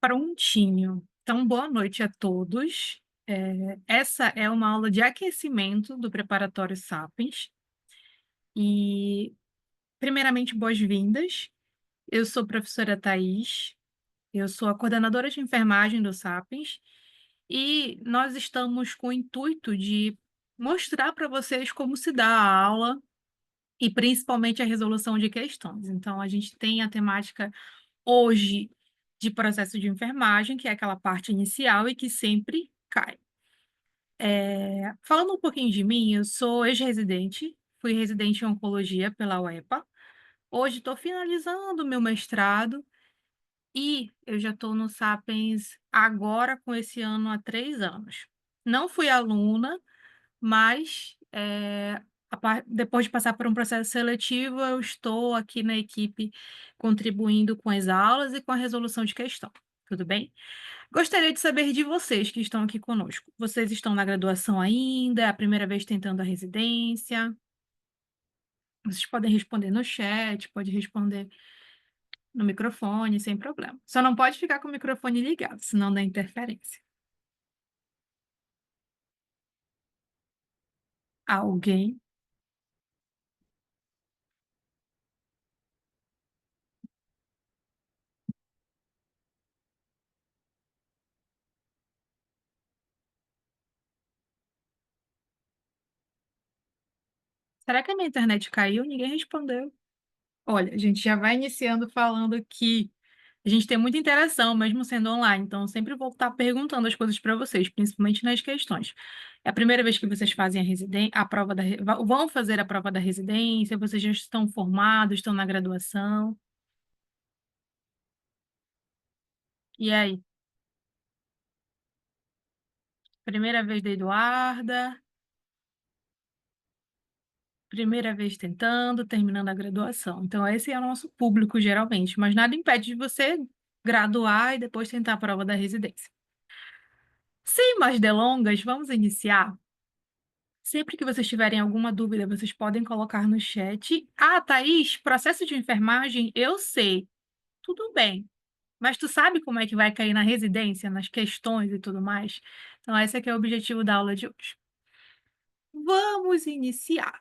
Prontinho. Então, boa noite a todos. Essa é uma aula de aquecimento do preparatório Sapiens. E, primeiramente, boas-vindas. Eu sou a professora Thaís, eu sou a coordenadora de enfermagem do Sapiens, e nós estamos com o intuito de mostrar para vocês como se dá a aula e, principalmente, a resolução de questões. Então, a gente tem a temática hoje de processo de enfermagem, que é aquela parte inicial e que sempre cai. Falando um pouquinho de mim, eu sou ex-residente, fui residente em oncologia pela UEPA. Hoje estou finalizando o meu mestrado e eu já estou no Sapiens agora com esse ano há 3 anos. Não fui aluna, mas depois de passar por um processo seletivo, eu estou aqui na equipe contribuindo com as aulas e com a resolução de questão. Tudo bem? Gostaria de saber de vocês que estão aqui conosco. Vocês estão na graduação ainda? É a primeira vez tentando a residência? Vocês podem responder no chat, pode responder no microfone, sem problema. Só não pode ficar com o microfone ligado, senão dá interferência. Alguém? Será que a minha internet caiu? Ninguém respondeu. Olha, a gente já vai iniciando falando que a gente tem muita interação, mesmo sendo online, então eu sempre vou estar perguntando as coisas para vocês, principalmente nas questões. É a primeira vez que vocês fazem a prova vão fazer a prova da residência, vocês já estão formados, estão na graduação. E aí? Primeira vez da Eduarda, primeira vez tentando, terminando a graduação. Então, esse é o nosso público, geralmente, mas nada impede de você graduar e depois tentar a prova da residência. Sem mais delongas, vamos iniciar. Sempre que vocês tiverem alguma dúvida, vocês podem colocar no chat. Ah, Thaís, processo de enfermagem, eu sei. Tudo bem. Mas tu sabe como é que vai cair na residência, nas questões e tudo mais? Então, esse aqui é o objetivo da aula de hoje. Vamos iniciar.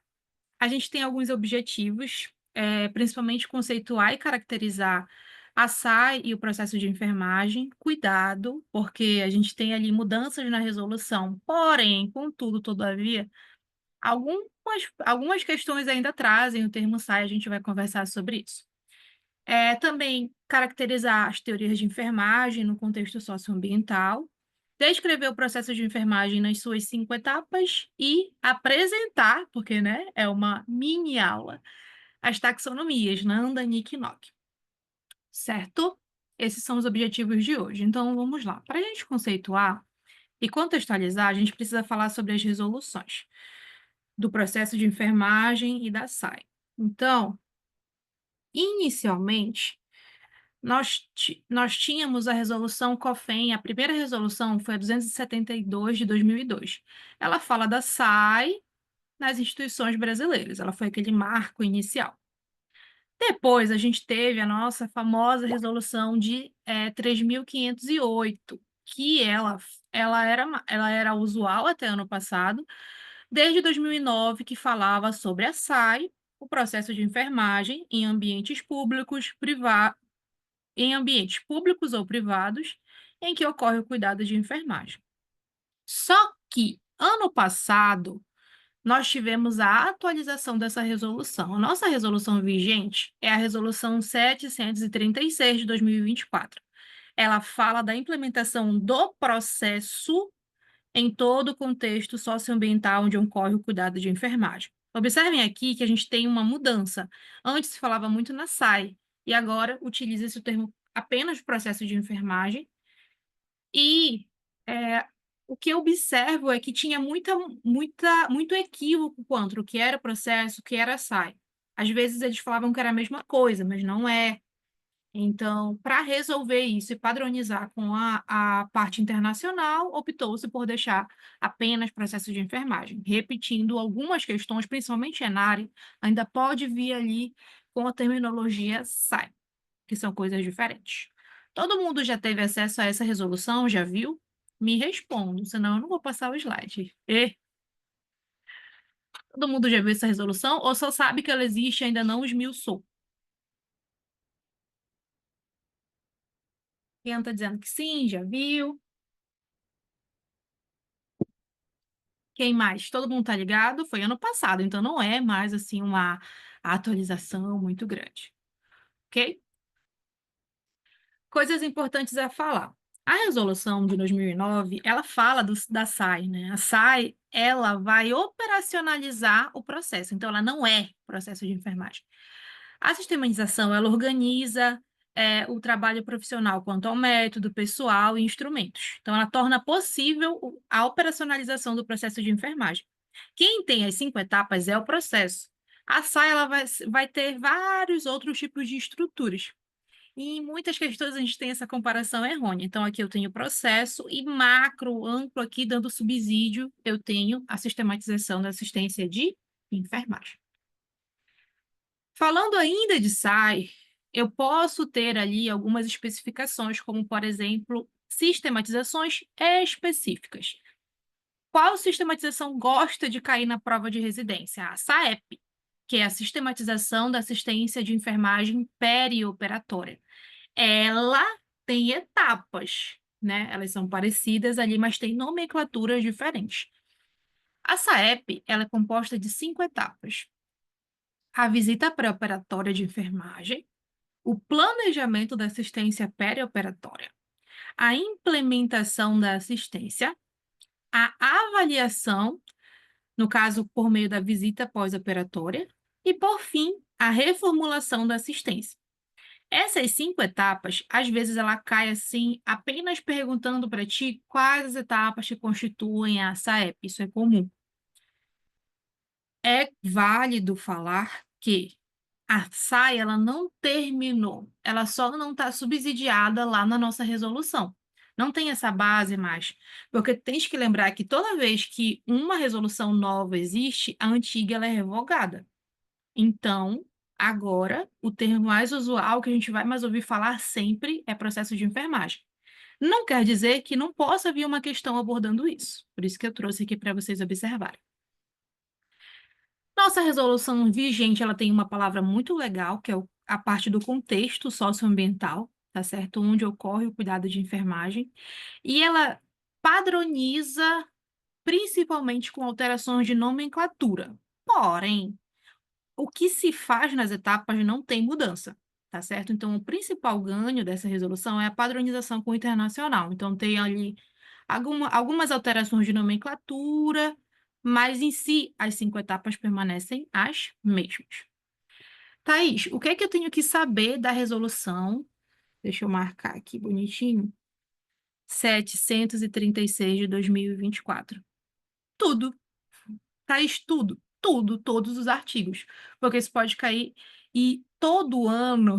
A gente tem alguns objetivos, principalmente conceituar e caracterizar a SAI e o processo de enfermagem. Cuidado, porque a gente tem ali mudanças na resolução. Porém, contudo, todavia, Algumas, algumas questões ainda trazem o termo SAI, a gente vai conversar sobre isso. Também caracterizar as teorias de enfermagem no contexto socioambiental, descrever o processo de enfermagem nas suas 5 etapas e apresentar, porque né, é uma mini aula, as taxonomias, Nanda, Nick e Nock. Certo? Esses são os objetivos de hoje. Então, vamos lá. Para a gente conceituar e contextualizar, a gente precisa falar sobre as resoluções do processo de enfermagem e da SAI. Então, inicialmente, nós tínhamos a resolução COFEN, a primeira resolução foi a 272 de 2002. Ela fala da SAI nas instituições brasileiras, ela foi aquele marco inicial. Depois, a gente teve a nossa famosa resolução de 3.508, que ela era usual até ano passado, desde 2009, que falava sobre a SAI, o processo de enfermagem em ambientes públicos, em ambientes públicos ou privados, em que ocorre o cuidado de enfermagem. Só que, ano passado, nós tivemos a atualização dessa resolução. A nossa resolução vigente é a Resolução 736 de 2024. Ela fala da implementação do processo em todo o contexto socioambiental onde ocorre o cuidado de enfermagem. Observem aqui que a gente tem uma mudança. Antes se falava muito na SAI, e agora utiliza-se o termo apenas processo de enfermagem. E o que eu observo é que tinha muito equívoco quanto o que era processo, o que era SAI. Às vezes eles falavam que era a mesma coisa, mas não é. Então, para resolver isso e padronizar com a parte internacional, optou-se por deixar apenas processo de enfermagem. Repetindo algumas questões, principalmente ENARE, ainda pode vir ali com a terminologia SAI, que são coisas diferentes. Todo mundo já teve acesso a essa resolução? Já viu? Me respondo, senão eu não vou passar o slide. Todo mundo já viu essa resolução ou só sabe que ela existe e ainda não esmiuçou? Quem está dizendo que sim, já viu? Quem mais? Todo mundo tá ligado? Foi ano passado, então não é mais assim uma atualização muito grande, ok? Coisas importantes a falar. A resolução de 2009, ela fala da SAI, né? A SAI, ela vai operacionalizar o processo, então ela não é processo de enfermagem. A sistematização, ela organiza o trabalho profissional quanto ao método, pessoal e instrumentos. Então, ela torna possível a operacionalização do processo de enfermagem. Quem tem as 5 etapas é o processo. A SAI, ela vai ter vários outros tipos de estruturas. E em muitas questões a gente tem essa comparação errônea. Então, aqui eu tenho processo e macro, amplo, aqui dando subsídio, eu tenho a sistematização da assistência de enfermagem. Falando ainda de SAI, eu posso ter ali algumas especificações, como, por exemplo, sistematizações específicas. Qual sistematização gosta de cair na prova de residência? A SAEP, que é a sistematização da assistência de enfermagem perioperatória. Ela tem etapas, né? Elas são parecidas ali, mas tem nomenclaturas diferentes. A SAEP, ela é composta de 5 etapas. A visita pré-operatória de enfermagem, o planejamento da assistência perioperatória, a implementação da assistência, a avaliação, no caso, por meio da visita pós-operatória, e, por fim, a reformulação da assistência. Essas 5 etapas, às vezes ela cai assim, apenas perguntando para ti quais as etapas que constituem a SAEP. Isso é comum. É válido falar que a SAI, ela não terminou, ela só não está subsidiada lá na nossa resolução. Não tem essa base mais, porque tens que lembrar que toda vez que uma resolução nova existe, a antiga ela é revogada. Então, agora, o termo mais usual que a gente vai mais ouvir falar sempre é processo de enfermagem. Não quer dizer que não possa vir uma questão abordando isso. Por isso que eu trouxe aqui para vocês observarem. Nossa resolução vigente, ela tem uma palavra muito legal, que é a parte do contexto socioambiental, tá certo? Onde ocorre o cuidado de enfermagem. E ela padroniza principalmente com alterações de nomenclatura. Porém, o que se faz nas etapas não tem mudança, tá certo? Então, o principal ganho dessa resolução é a padronização com o internacional. Então, tem ali algumas alterações de nomenclatura, mas em si as 5 etapas permanecem as mesmas. Thaís, o que é que eu tenho que saber da resolução? Deixa eu marcar aqui bonitinho. 736 de 2024. Tudo. Thaís, tudo. Tudo, todos os artigos. Porque isso pode cair e todo ano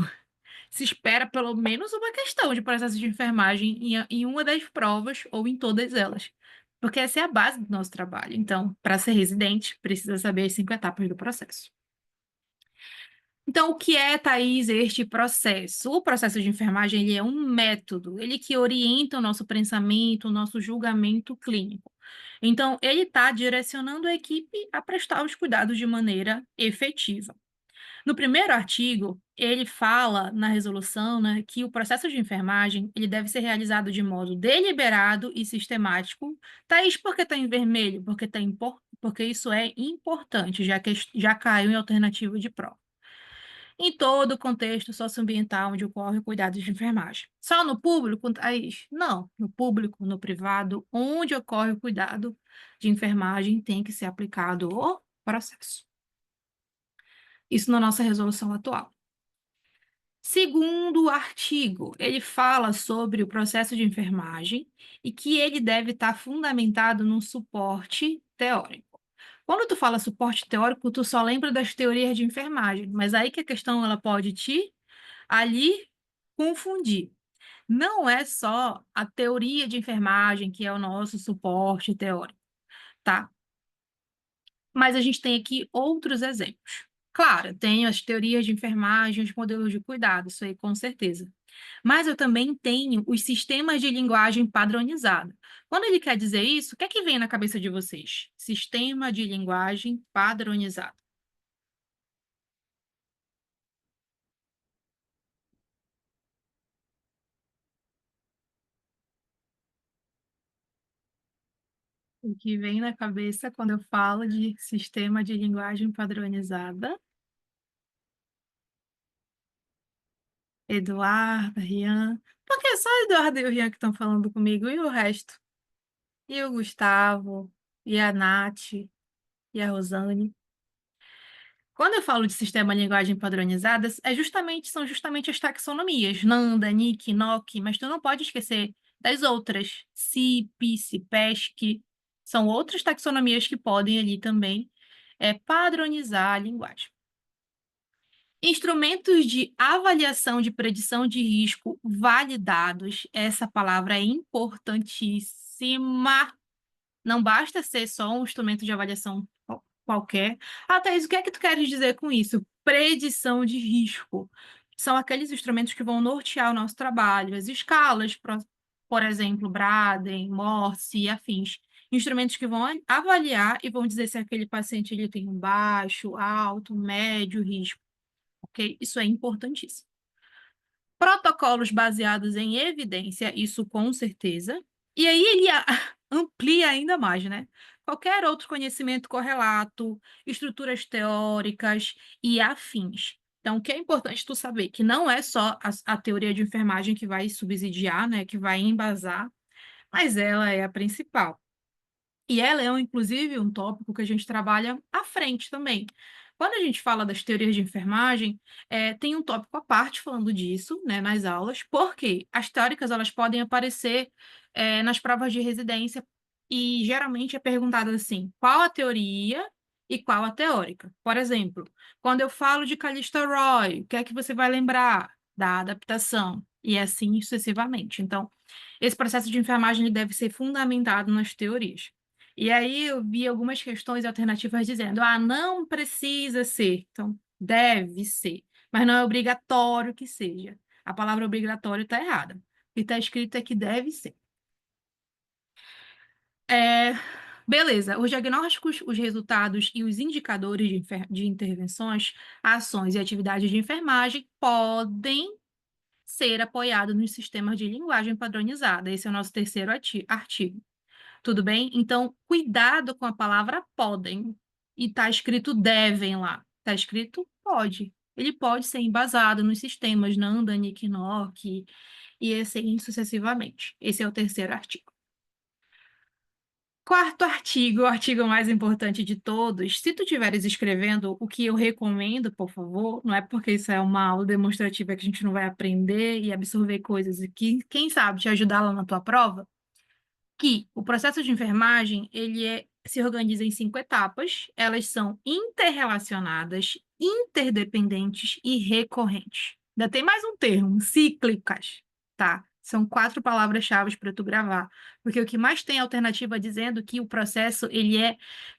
se espera pelo menos uma questão de processo de enfermagem em uma das provas ou em todas elas. Porque essa é a base do nosso trabalho. Então, para ser residente, precisa saber as 5 etapas do processo. Então, o que é, Thaís, este processo? O processo de enfermagem, ele é um método, ele que orienta o nosso pensamento, o nosso julgamento clínico. Então, ele está direcionando a equipe a prestar os cuidados de maneira efetiva. No primeiro artigo, ele fala na resolução, né, que o processo de enfermagem ele deve ser realizado de modo deliberado e sistemático. Thaís, por que está em vermelho? Porque isso é importante, já que já caiu em alternativa de prova. Em todo o contexto socioambiental onde ocorre o cuidado de enfermagem. Só no público, Thaís? Não. No público, no privado, onde ocorre o cuidado de enfermagem, tem que ser aplicado o processo. Isso na nossa resolução atual. Segundo artigo, ele fala sobre o processo de enfermagem e que ele deve estar fundamentado num suporte teórico. Quando tu fala suporte teórico, tu só lembra das teorias de enfermagem, mas aí que a questão ela pode te ali confundir. Não é só a teoria de enfermagem que é o nosso suporte teórico, tá? Mas a gente tem aqui outros exemplos. Claro, tenho as teorias de enfermagem, os modelos de cuidado, isso aí com certeza. Mas eu também tenho os sistemas de linguagem padronizada. Quando ele quer dizer isso, o que é que vem na cabeça de vocês? Sistema de linguagem padronizado. O que vem na cabeça quando eu falo de sistema de linguagem padronizada? Eduardo, Rian. Porque é só Eduardo e o Rian que estão falando comigo, e o resto? E o Gustavo, e a Nath, e a Rosane. Quando eu falo de sistema de linguagem padronizada, são justamente as taxonomias, Nanda, Nick, NOC, mas tu não pode esquecer das outras, CIP, CIPESC, são outras taxonomias que podem ali também padronizar a linguagem. Instrumentos de avaliação de predição de risco validados, essa palavra é importantíssima. Não basta ser só um instrumento de avaliação qualquer. Até isso, o que é que tu queres dizer com isso? Predição de risco. São aqueles instrumentos que vão nortear o nosso trabalho, as escalas, por exemplo, Braden, Morse e afins. Instrumentos que vão avaliar e vão dizer se aquele paciente ele tem um baixo, alto, médio risco, ok? Isso é importantíssimo. Protocolos baseados em evidência, isso com certeza. E aí ele amplia ainda mais, né? Qualquer outro conhecimento correlato, estruturas teóricas e afins. Então, o que é importante tu saber que não é só a teoria de enfermagem que vai subsidiar, né, que vai embasar, mas ela é a principal. E ela é, inclusive, um tópico que a gente trabalha à frente também. Quando a gente fala das teorias de enfermagem, tem um tópico à parte falando disso, né, nas aulas, porque as teóricas elas podem aparecer nas provas de residência e geralmente é perguntado assim, qual a teoria e qual a teórica? Por exemplo, quando eu falo de Callista Roy, o que é que você vai lembrar? Da adaptação, e assim sucessivamente. Então, esse processo de enfermagem ele deve ser fundamentado nas teorias. E aí eu vi algumas questões alternativas dizendo, não precisa ser, então deve ser, mas não é obrigatório que seja. A palavra obrigatório está errada. O que está escrito é que deve ser. É, beleza, os diagnósticos, os resultados e os indicadores de intervenções, ações e atividades de enfermagem podem ser apoiados nos sistemas de linguagem padronizada. Esse é o nosso terceiro artigo. Tudo bem? Então, cuidado com a palavra podem. E está escrito devem lá. Está escrito pode. Ele pode ser embasado nos sistemas Nanda, Nick, Nock e assim sucessivamente. Esse é o terceiro artigo. Quarto artigo, o artigo mais importante de todos. Se tu estiveres escrevendo, o que eu recomendo, por favor, não é porque isso é uma aula demonstrativa que a gente não vai aprender e absorver coisas e que, quem sabe, te ajudar lá na tua prova, que o processo de enfermagem se organiza em 5 etapas. Elas são interrelacionadas, interdependentes e recorrentes. Ainda tem mais um termo, cíclicas, tá? São 4 palavras-chave para tu gravar, porque o que mais tem alternativa dizendo que o processo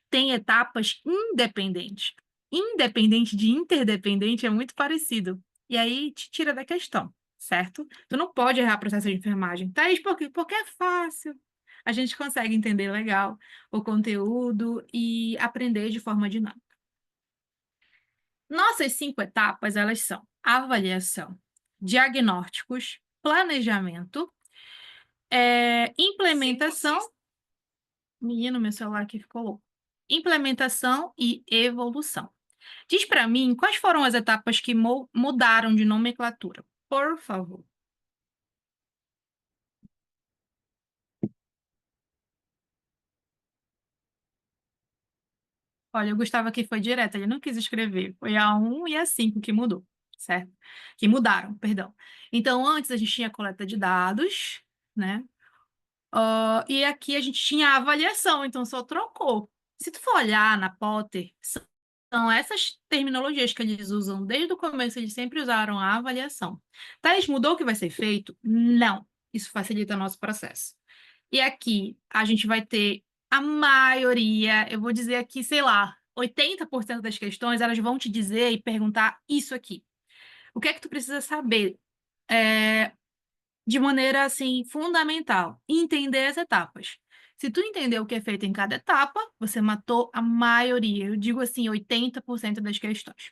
tem etapas independentes. Independente de interdependente é muito parecido. E aí te tira da questão, certo? Tu não pode errar processo de enfermagem. Thaís, por quê? Porque é fácil a gente consegue entender legal o conteúdo e aprender de forma dinâmica. Nossas 5 etapas, elas são avaliação, diagnósticos, planejamento, implementação. Menino, meu celular aqui ficou louco. Implementação e evolução. Diz para mim quais foram as etapas que mudaram de nomenclatura, por favor. Olha, o Gustavo aqui foi direto, ele não quis escrever. Foi a 1 e a 5 que mudou, certo? Que mudaram, perdão. Então, antes a gente tinha coleta de dados, né? E aqui a gente tinha a avaliação, então só trocou. Se tu for olhar na Potter, são essas terminologias que eles usam desde o começo, eles sempre usaram a avaliação. Thais, mudou o que vai ser feito? Não. Isso facilita o nosso processo. E aqui a gente vai ter a maioria, eu vou dizer aqui, sei lá, 80% das questões, elas vão te dizer e perguntar isso aqui. O que é que tu precisa saber? De maneira, assim, fundamental, entender as etapas. Se tu entender o que é feito em cada etapa, você matou a maioria. Eu digo assim, 80% das questões.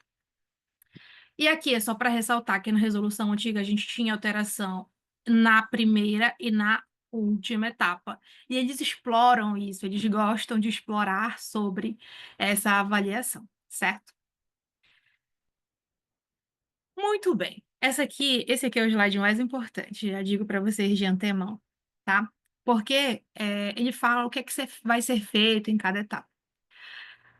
E aqui é só para ressaltar que na resolução antiga a gente tinha alteração na primeira e na última etapa. E eles exploram isso, eles gostam de explorar sobre essa avaliação, certo? Muito bem. Esse aqui é o slide mais importante, já digo para vocês de antemão, tá? Porque ele fala o que é que vai ser feito em cada etapa.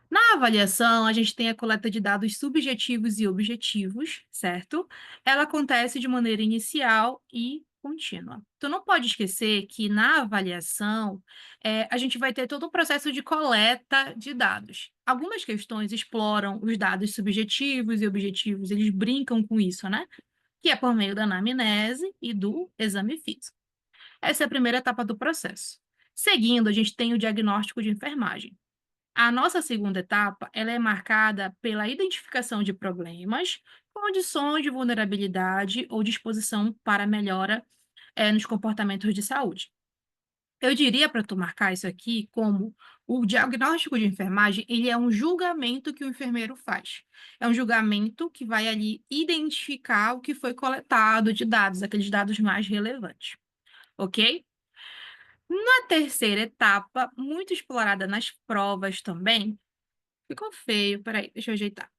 Na avaliação, a gente tem a coleta de dados subjetivos e objetivos, certo? Ela acontece de maneira inicial e contínua. Tu não pode esquecer que na avaliação, a gente vai ter todo um processo de coleta de dados. Algumas questões exploram os dados subjetivos e objetivos, eles brincam com isso, né? Que é por meio da anamnese e do exame físico. Essa é a primeira etapa do processo. Seguindo, a gente tem o diagnóstico de enfermagem. A nossa segunda etapa, ela é marcada pela identificação de problemas, condições de vulnerabilidade ou disposição para melhora, nos comportamentos de saúde. Eu diria para tu marcar isso aqui como o diagnóstico de enfermagem, ele é um julgamento que o enfermeiro faz. É um julgamento que vai ali identificar o que foi coletado de dados, aqueles dados mais relevantes, ok? Na terceira etapa, muito explorada nas provas também, ficou feio, peraí, deixa eu ajeitar.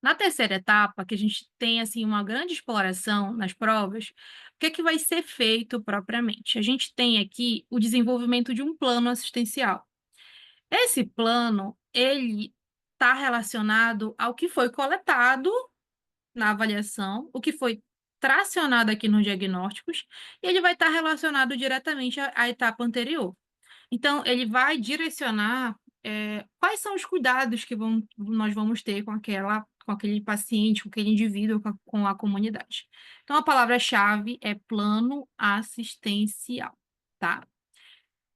Na terceira etapa, que a gente tem assim uma grande exploração nas provas, o que é que vai ser feito propriamente? A gente tem aqui o desenvolvimento de um plano assistencial. Esse plano, ele está relacionado ao que foi coletado na avaliação, o que foi tracionado aqui nos diagnósticos, e ele vai estar relacionado diretamente à etapa anterior. Então, ele vai direcionar quais são os cuidados que nós vamos ter com aquele paciente, com aquele indivíduo, com a comunidade. Então, a palavra-chave é plano assistencial, tá?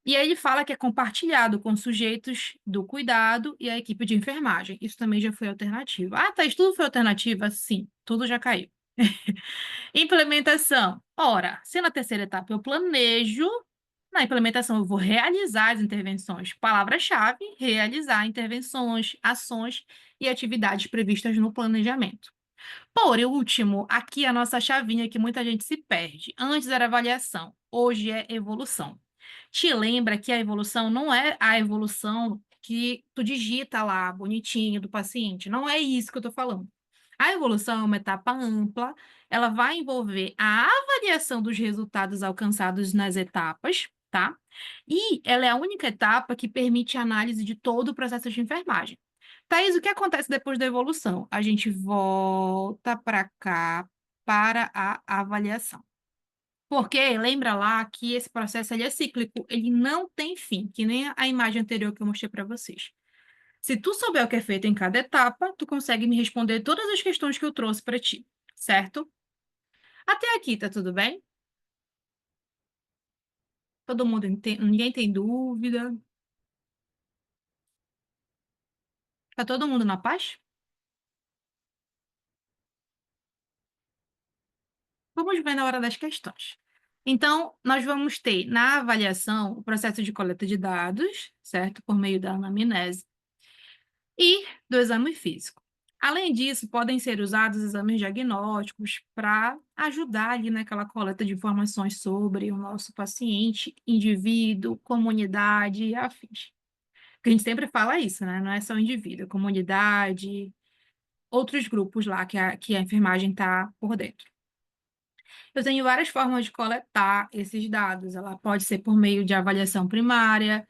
E aí ele fala que é compartilhado com sujeitos do cuidado e a equipe de enfermagem. Isso também já foi alternativa. Ah, Thaís, tudo foi alternativa? Sim, tudo já caiu. Implementação. Ora, se na terceira etapa eu planejo, na implementação eu vou realizar as intervenções. Palavra-chave: realizar intervenções, ações e atividades previstas no planejamento. Por último, aqui a nossa chavinha que muita gente se perde. Antes era avaliação, hoje é evolução. Te lembra que a evolução não é a evolução que tu digita lá, bonitinho, do paciente. Não é isso que eu estou falando. A evolução é uma etapa ampla, ela vai envolver a avaliação dos resultados alcançados nas etapas, tá? E ela é a única etapa que permite a análise de todo o processo de enfermagem. Thaís, o que acontece depois da evolução? A gente volta para cá para a avaliação. Porque lembra lá que esse processo ele é cíclico, ele não tem fim, que nem a imagem anterior que eu mostrei para vocês. Se tu souber o que é feito em cada etapa, tu consegue me responder todas as questões que eu trouxe para ti, certo? Até aqui, tá tudo bem? Todo mundo entende, ninguém tem dúvida? Tá todo mundo na paz? Vamos ver na hora das questões. Então, nós vamos ter na avaliação o processo de coleta de dados, certo? Por meio da anamnese e do exame físico. Além disso, podem ser usados exames diagnósticos para ajudar ali naquela coleta de informações sobre o nosso paciente, indivíduo, comunidade e afins. Porque a gente sempre fala isso, né? Não é só o indivíduo, é comunidade, outros grupos lá que a enfermagem está por dentro. Eu tenho várias formas de coletar esses dados. Ela pode ser por meio de avaliação primária,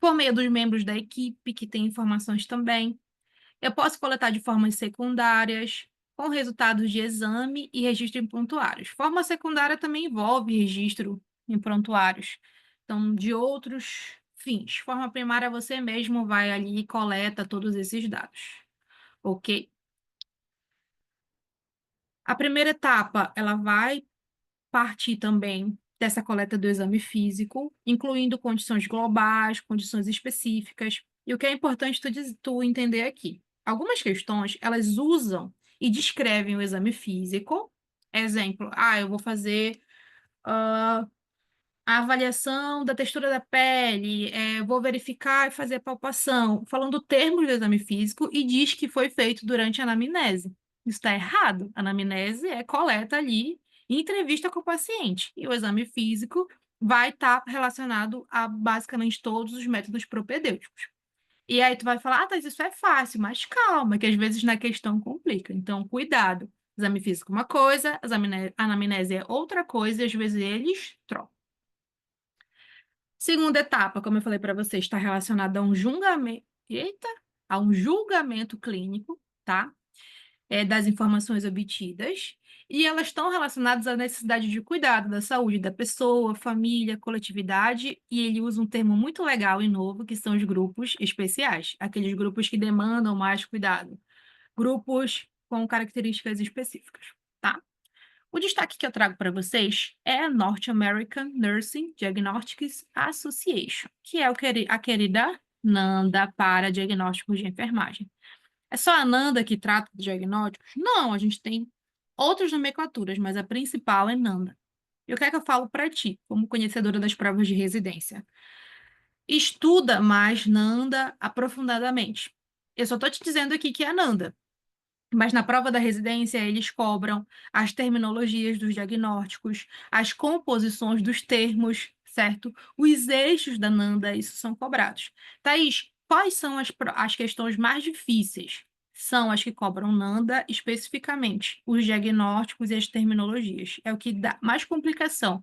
por meio dos membros da equipe, que tem informações também. Eu posso coletar de formas secundárias, com resultados de exame e registro em prontuários. Forma secundária também envolve registro em prontuários, então, de outros fins. Forma primária, você mesmo vai ali e coleta todos esses dados, ok? A primeira etapa, ela vai partir também dessa coleta do exame físico, incluindo condições globais, condições específicas. E o que é importante tu entender aqui? Algumas questões, elas usam e descrevem o exame físico. Exemplo, eu vou fazer a avaliação da textura da pele, vou verificar e fazer palpação, falando termos do exame físico e diz que foi feito durante a anamnese. Isso está errado. A anamnese é coleta ali e entrevista com o paciente. E o exame físico vai estar relacionado a basicamente todos os métodos propedêuticos. E aí tu vai falar, Thais, isso é fácil, mas calma, que às vezes na questão complica. Então, cuidado. Exame físico é uma coisa, anamnese é outra coisa, e às vezes eles trocam. Segunda etapa, como eu falei para você, está relacionada a um julgamento, a um julgamento clínico, tá? Das informações obtidas, e elas estão relacionadas à necessidade de cuidado da saúde da pessoa, família, coletividade, e ele usa um termo muito legal e novo, que são os grupos especiais, aqueles grupos que demandam mais cuidado, grupos com características específicas, tá? O destaque que eu trago para vocês é a North American Nursing Diagnostics Association, que é a querida NANDA para diagnósticos de enfermagem. É só a NANDA que trata de diagnósticos? Não, a gente tem outras nomenclaturas, mas a principal é NANDA. E o que é que eu falo para ti, como conhecedora das provas de residência? Estuda mais NANDA aprofundadamente. Eu só estou te dizendo aqui que é a NANDA. Mas na prova da residência, eles cobram as terminologias dos diagnósticos, as composições dos termos, certo? Os eixos da NANDA, isso são cobrados. Thaís, quais são as questões mais difíceis? São as que cobram NANDA especificamente, os diagnósticos e as terminologias. É o que dá mais complicação.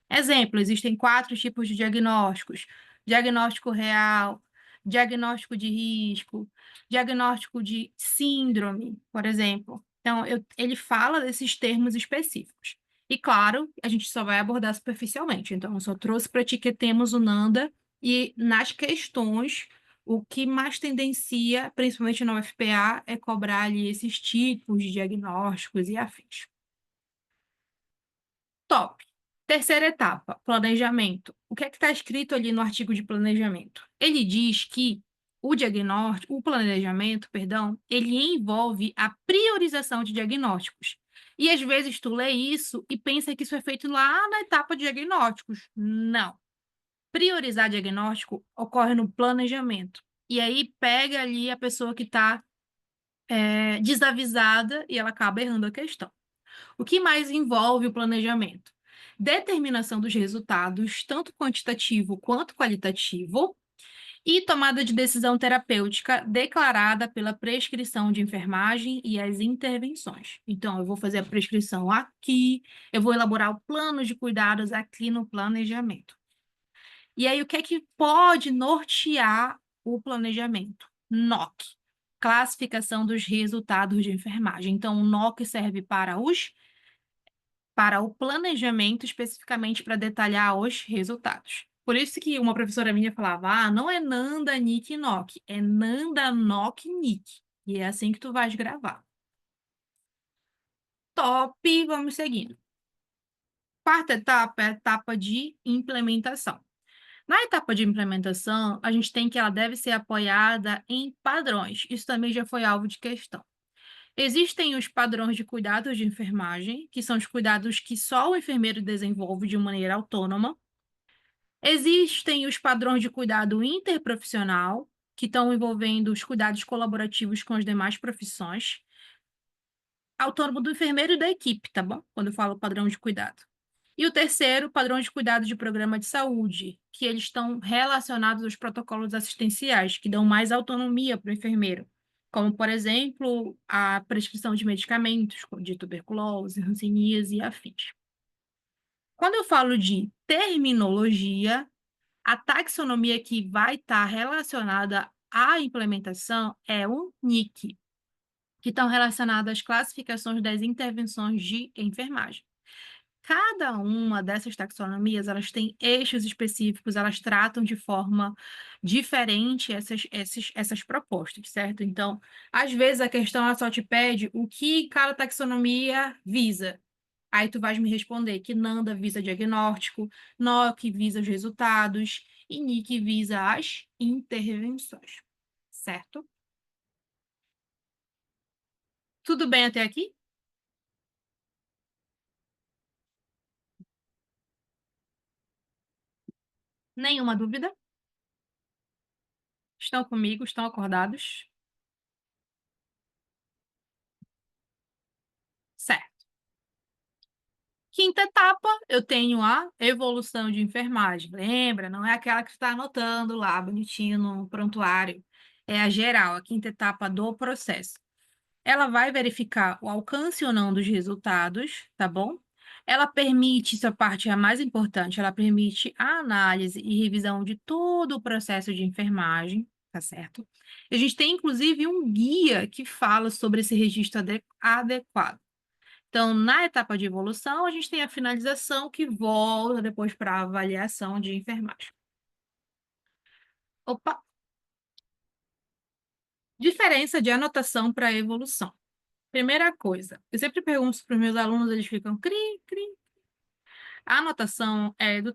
Exemplo, existem 4 tipos de diagnósticos: diagnóstico real, diagnóstico de risco, diagnóstico de síndrome, por exemplo. Então, ele fala desses termos específicos. E, claro, a gente só vai abordar superficialmente. Então, eu só trouxe para ti que temos o NANDA e nas questões, o que mais tendencia, principalmente na UFPA, é cobrar ali esses tipos de diagnósticos e afins. Top. Terceira etapa, planejamento. O que é que está escrito ali no artigo de planejamento? Ele diz que o diagnóstico, o planejamento, perdão, ele envolve a priorização de diagnósticos. E às vezes tu lê isso e pensa que isso é feito lá na etapa de diagnósticos. Não. Priorizar diagnóstico ocorre no planejamento. E aí pega ali a pessoa que está desavisada e ela acaba errando a questão. O que mais envolve o planejamento? Determinação dos resultados, tanto quantitativo quanto qualitativo, e tomada de decisão terapêutica declarada pela prescrição de enfermagem e as intervenções. Então, eu vou fazer a prescrição aqui, eu vou elaborar o plano de cuidados aqui no planejamento. E aí, o que é que pode nortear o planejamento? NOC, classificação dos resultados de enfermagem. Então, o NOC serve para o planejamento, especificamente para detalhar os resultados. Por isso que uma professora minha falava, não é Nanda, Nick, Nock, é Nanda, Nock, Nick. E é assim que tu vais gravar. Top, vamos seguindo. Quarta etapa é a etapa de implementação. Na etapa de implementação, a gente tem que ela deve ser apoiada em padrões. Isso também já foi alvo de questão. Existem os padrões de cuidados de enfermagem, que são os cuidados que só o enfermeiro desenvolve de maneira autônoma. Existem os padrões de cuidado interprofissional, que estão envolvendo os cuidados colaborativos com as demais profissões. Autônomo do enfermeiro e da equipe, tá bom? Quando eu falo padrão de cuidado. E o terceiro, padrão de cuidado de programa de saúde, que eles estão relacionados aos protocolos assistenciais, que dão mais autonomia para o enfermeiro, como, por exemplo, a prescrição de medicamentos, como de tuberculose, hanseníase e afins. Quando eu falo de terminologia, a taxonomia que vai estar relacionada à implementação é o NIC, que estão relacionadas às classificações das intervenções de enfermagem. Cada uma dessas taxonomias, elas têm eixos específicos, elas tratam de forma diferente essas propostas, certo? Então, às vezes a questão ela só te pede o que cada taxonomia visa. Aí tu vais me responder que NANDA visa diagnóstico, NOC visa os resultados e NIC visa as intervenções, certo? Tudo bem até aqui? Nenhuma dúvida? Estão comigo? Estão acordados? Certo. Quinta etapa, eu tenho a evolução de enfermagem. Lembra? Não é aquela que está anotando lá, bonitinho no prontuário. É a geral, a quinta etapa do processo. Ela vai verificar o alcance ou não dos resultados, tá bom? Ela permite, essa parte é a mais importante, ela permite a análise e revisão de todo o processo de enfermagem, tá certo? A gente tem, inclusive, um guia que fala sobre esse registro adequado. Então, na etapa de evolução, a gente tem a finalização que volta depois para a avaliação de enfermagem. Opa! Diferença de anotação para evolução. Primeira coisa, eu sempre pergunto para os meus alunos, eles ficam cri, cri. A anotação é do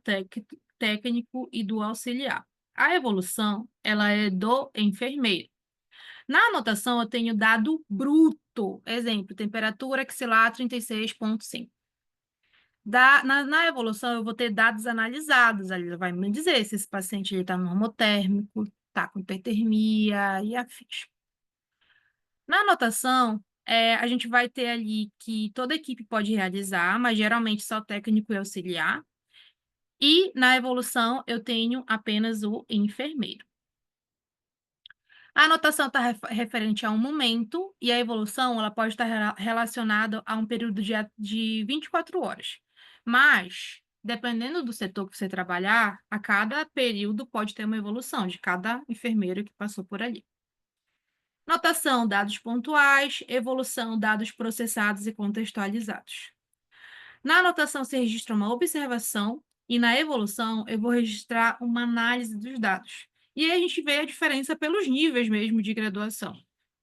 técnico e do auxiliar. A evolução, ela é do enfermeiro. Na anotação, eu tenho dado bruto. Exemplo, temperatura axilar 36,5. Na evolução, eu vou ter dados analisados. Ali vai me dizer se esse paciente está normotérmico, está com hipertermia e afins. Na anotação, a gente vai ter ali que toda equipe pode realizar, mas geralmente só técnico e auxiliar. E na evolução, eu tenho apenas o enfermeiro. A anotação está referente a um momento, e a evolução ela pode estar relacionada a um período de 24 horas. Mas, dependendo do setor que você trabalhar, a cada período pode ter uma evolução de cada enfermeiro que passou por ali. Notação, dados pontuais, evolução, dados processados e contextualizados. Na anotação se registra uma observação e na evolução eu vou registrar uma análise dos dados. E aí a gente vê a diferença pelos níveis mesmo de graduação.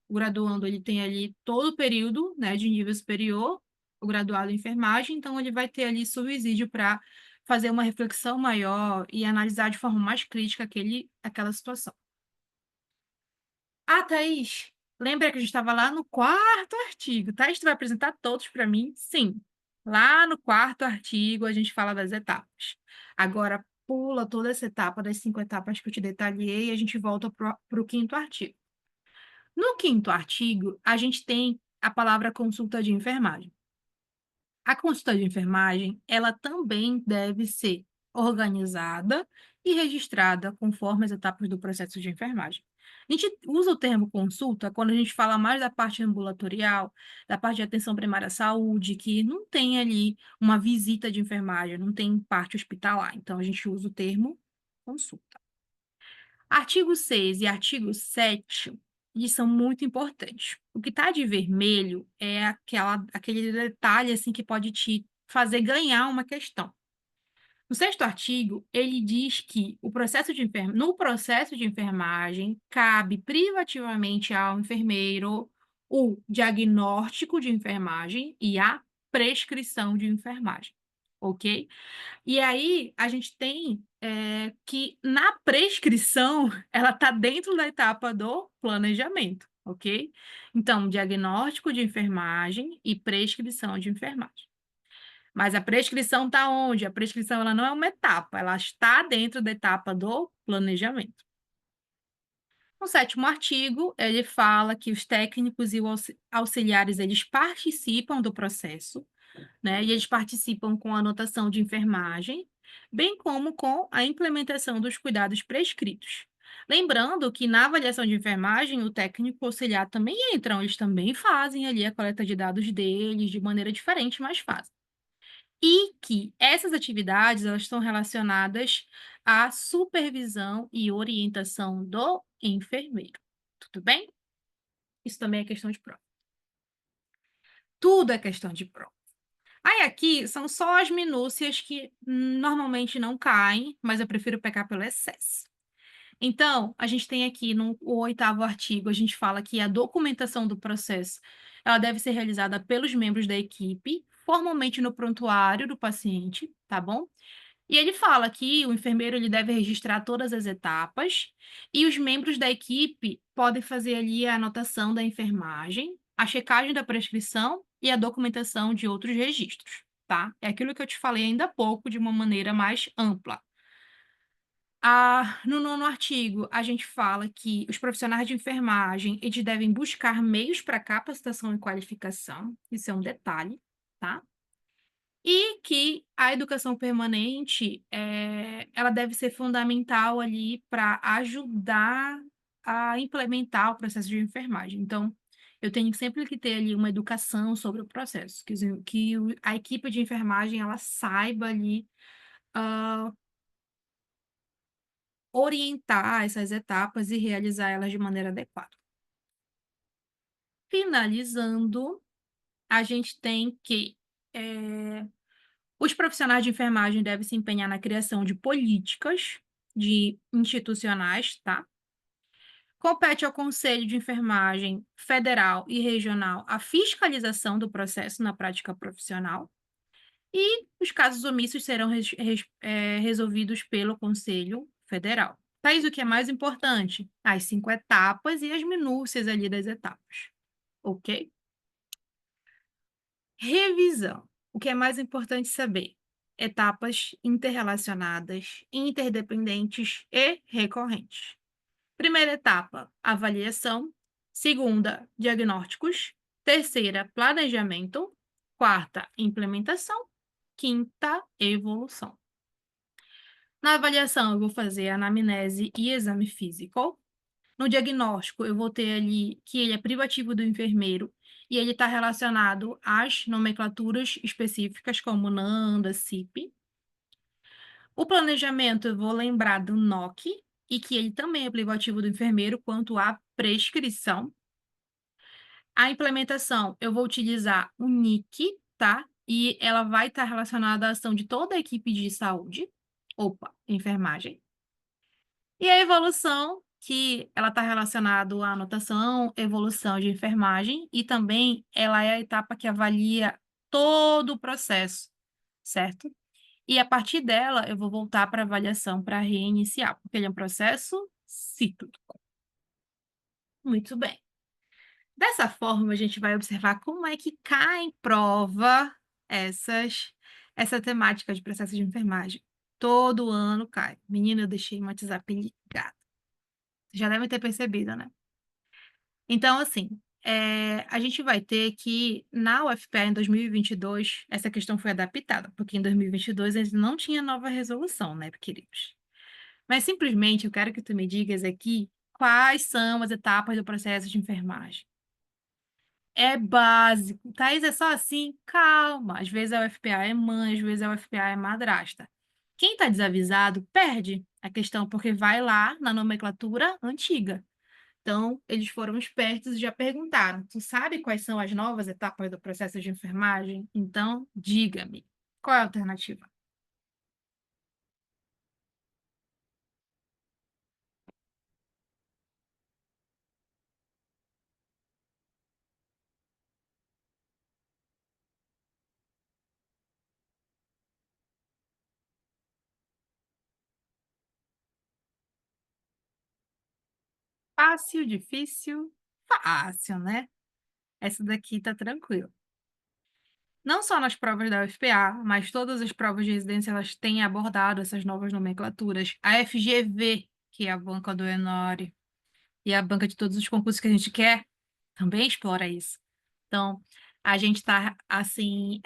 O graduando ele tem ali todo o período, né, de nível superior, o graduado em enfermagem, então ele vai ter ali subsídio para fazer uma reflexão maior e analisar de forma mais crítica aquela situação. Ah, Thaís, lembra que a gente estava lá no quarto artigo. Thaís, tu vai apresentar todos para mim? Sim. Lá no quarto artigo a gente fala das etapas. Agora pula toda essa etapa das 5 etapas que eu te detalhei e a gente volta para o quinto artigo. No quinto artigo, a gente tem a palavra consulta de enfermagem. A consulta de enfermagem, ela também deve ser organizada e registrada conforme as etapas do processo de enfermagem. A gente usa o termo consulta quando a gente fala mais da parte ambulatorial, da parte de atenção primária à saúde, que não tem ali uma visita de enfermagem, não tem parte hospitalar. Então, a gente usa o termo consulta. Artigo 6 e artigo 7, eles são muito importantes. O que está de vermelho é aquele detalhe assim que pode te fazer ganhar uma questão. No sexto artigo, ele diz que no processo de enfermagem, cabe privativamente ao enfermeiro o diagnóstico de enfermagem e a prescrição de enfermagem, ok? E aí, a gente tem que na prescrição, ela está dentro da etapa do planejamento, ok? Então, diagnóstico de enfermagem e prescrição de enfermagem. Mas a prescrição está onde? A prescrição ela não é uma etapa, ela está dentro da etapa do planejamento. No sétimo artigo, ele fala que os técnicos e os auxiliares, eles participam do processo, né? E eles participam com a anotação de enfermagem, bem como com a implementação dos cuidados prescritos. Lembrando que na avaliação de enfermagem, o técnico auxiliar também entram, eles também fazem ali a coleta de dados deles de maneira diferente, mas fazem. E que essas atividades elas estão relacionadas à supervisão e orientação do enfermeiro. Tudo bem? Isso também é questão de prova. Tudo é questão de prova. Aí aqui são só as minúcias que normalmente não caem, mas eu prefiro pecar pelo excesso. Então, a gente tem aqui no oitavo artigo, a gente fala que a documentação do processo ela deve ser realizada pelos membros da equipe, formalmente no prontuário do paciente, tá bom? E ele fala que o enfermeiro ele deve registrar todas as etapas e os membros da equipe podem fazer ali a anotação da enfermagem, a checagem da prescrição e a documentação de outros registros, tá? É aquilo que eu te falei ainda há pouco, de uma maneira mais ampla. No nono artigo, a gente fala que os profissionais de enfermagem, eles devem buscar meios para capacitação e qualificação, isso é um detalhe, tá? E que a educação permanente, ela deve ser fundamental ali para ajudar a implementar o processo de enfermagem. Então, eu tenho sempre que ter ali uma educação sobre o processo, a equipe de enfermagem, ela saiba ali, orientar essas etapas e realizar elas de maneira adequada. Finalizando, a gente tem que os profissionais de enfermagem devem se empenhar na criação de políticas institucionais, tá? Compete ao Conselho de Enfermagem Federal e Regional a fiscalização do processo na prática profissional e os casos omissos serão resolvidos pelo Conselho Federal. Thaís, o que é mais importante? As 5 etapas e as minúcias ali das etapas, ok? Revisão. O que é mais importante saber? Etapas interrelacionadas, interdependentes e recorrentes. Primeira etapa, avaliação. Segunda, diagnósticos. Terceira, planejamento. Quarta, implementação. Quinta, evolução. Na avaliação, eu vou fazer anamnese e exame físico. No diagnóstico, eu vou ter ali que ele é privativo do enfermeiro e ele está relacionado às nomenclaturas específicas, como NANDA, CIP. O planejamento, eu vou lembrar do NOC e que ele também é privativo do enfermeiro quanto à prescrição. A implementação, eu vou utilizar o NIC, tá? E ela vai estar relacionada à ação de toda a equipe de saúde, opa, enfermagem. E a evolução, que ela está relacionada à anotação, evolução de enfermagem, e também ela é a etapa que avalia todo o processo, certo? E a partir dela, eu vou voltar para a avaliação para reiniciar, porque ele é um processo cíclico. Muito bem. Dessa forma, a gente vai observar como é que cai em prova essa temática de processo de enfermagem. Todo ano cai. Menina, eu deixei o WhatsApp ligado. Já devem ter percebido, né? Então, assim, a gente vai ter que, na UFPA em 2022, essa questão foi adaptada, porque em 2022 eles não tinha nova resolução, né, queridos? Mas simplesmente eu quero que tu me digas aqui quais são as etapas do processo de enfermagem. É básico. Thaís, é só assim? Calma. Às vezes a UFPA é mãe, às vezes a UFPA é madrasta. Quem está desavisado perde a questão, porque vai lá na nomenclatura antiga. Então, eles foram espertos e já perguntaram: tu sabe quais são as novas etapas do processo de enfermagem? Então, diga-me, qual é a alternativa? Fácil, difícil? Fácil, né? Essa daqui tá tranquila. Não só nas provas da UFPA, mas todas as provas de residência elas têm abordado essas novas nomenclaturas. A FGV, que é a banca do Enori, e a banca de todos os concursos que a gente quer, também explora isso. Então, a gente está, assim,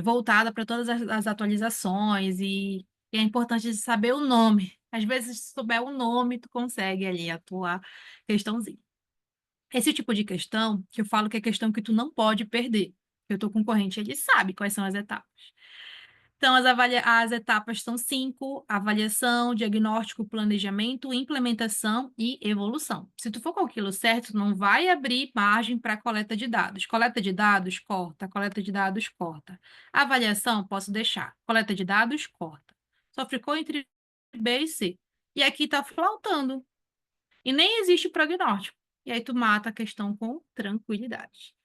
voltada para todas as atualizações e é importante saber o nome. Às vezes, se souber o nome, tu consegue ali a tua questãozinha. Esse tipo de questão, que eu falo que é questão que tu não pode perder. Eu teu concorrente, ele sabe quais são as etapas. Então, as etapas são 5: avaliação, diagnóstico, planejamento, implementação e evolução. Se tu for com aquilo certo, tu não vai abrir margem para coleta de dados. Coleta de dados, corta. Coleta de dados, corta. Avaliação, posso deixar. Coleta de dados, corta. Só ficou entre B e C. E aqui está flautando. E nem existe prognóstico. E aí tu mata a questão com tranquilidade.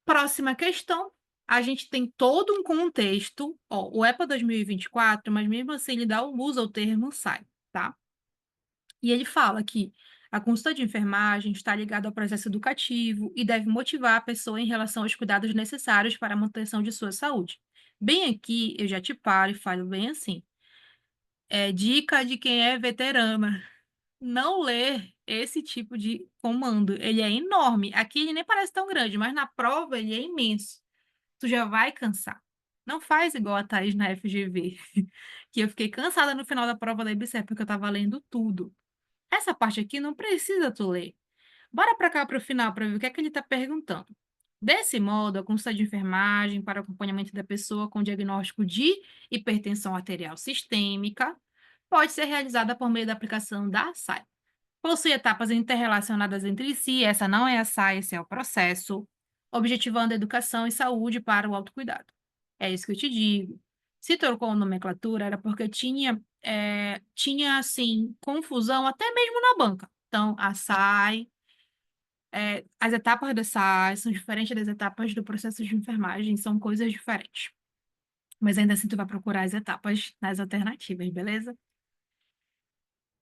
Próxima questão. A gente tem todo um contexto, ó, o EPA 2024, mas mesmo assim ele usa o termo SAI, tá? E ele fala que a consulta de enfermagem está ligada ao processo educativo e deve motivar a pessoa em relação aos cuidados necessários para a manutenção de sua saúde. Bem aqui, eu já te paro e falo bem assim. É dica de quem é veterana. Não ler esse tipo de comando. Ele é enorme. Aqui ele nem parece tão grande, mas na prova ele é imenso. Tu já vai cansar. Não faz igual a Thaís na FGV, que eu fiquei cansada no final da prova da IBCE porque eu estava lendo tudo. Essa parte aqui não precisa tu ler. Bora para cá para o final para ver o que é que ele está perguntando. Desse modo, a consulta de enfermagem para acompanhamento da pessoa com diagnóstico de hipertensão arterial sistêmica pode ser realizada por meio da aplicação da SAI. Possui etapas interrelacionadas entre si, essa não é a SAI, esse é o processo, objetivando a educação e saúde para o autocuidado. É isso que eu te digo. Se trocou nomenclatura, era porque tinha assim, confusão até mesmo na banca. Então, a SAI, as etapas da SAI são diferentes das etapas do processo de enfermagem, são coisas diferentes. Mas ainda assim, tu vai procurar as etapas nas alternativas, beleza?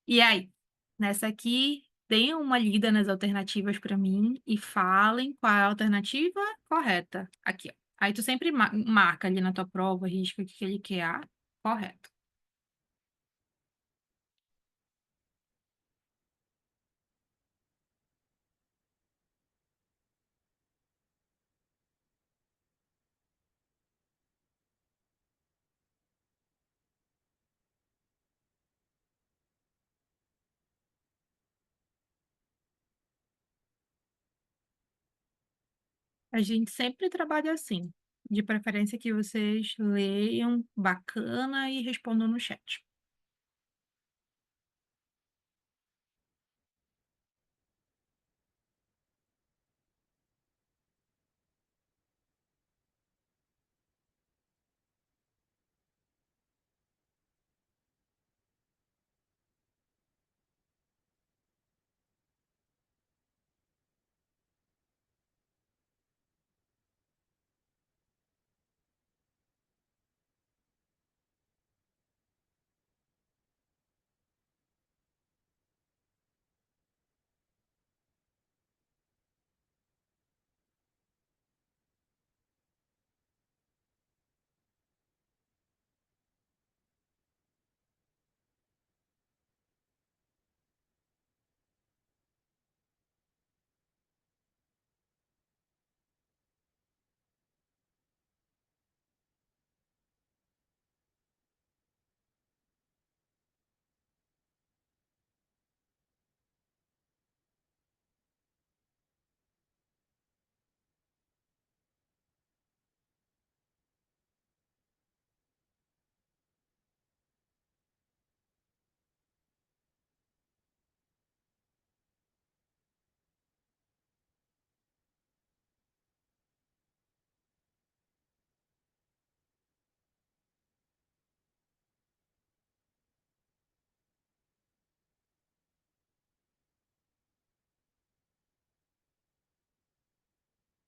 E aí, nessa aqui, deem uma lida nas alternativas para mim e falem qual é a alternativa correta. Aqui, ó. Aí tu sempre marca ali na tua prova, risca o que ele quer a correto. A gente sempre trabalha assim. De preferência que vocês leiam bacana e respondam no chat.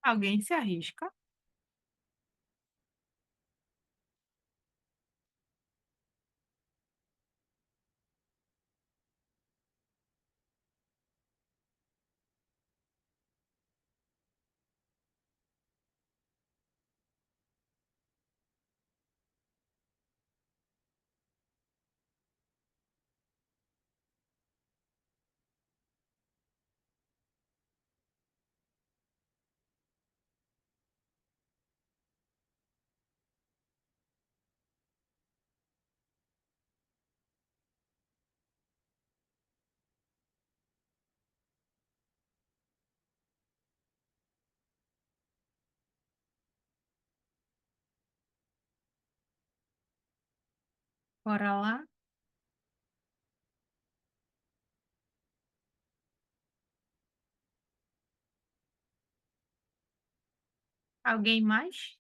Alguém se arrisca? Bora lá? Alguém mais?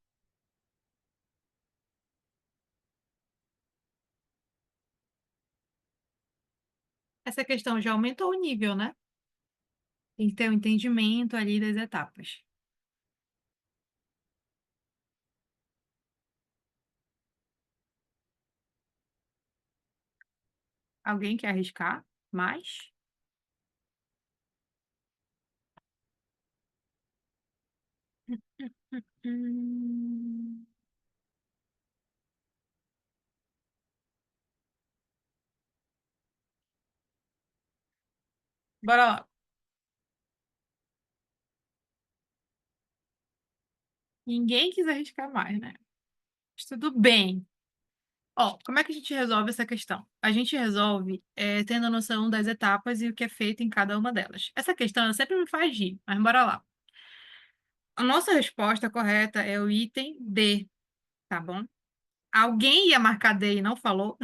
Essa questão já aumentou o nível, né? Tem que ter um entendimento ali das etapas. Alguém quer arriscar mais? Hum. Bora lá. Ninguém quis arriscar mais, né? Mas tudo bem. Ó, como é que a gente resolve essa questão? A gente resolve tendo a noção das etapas e o que é feito em cada uma delas. Essa questão sempre me faz rir, mas bora lá. A nossa resposta correta é o item D, tá bom? Alguém ia marcar D e não falou,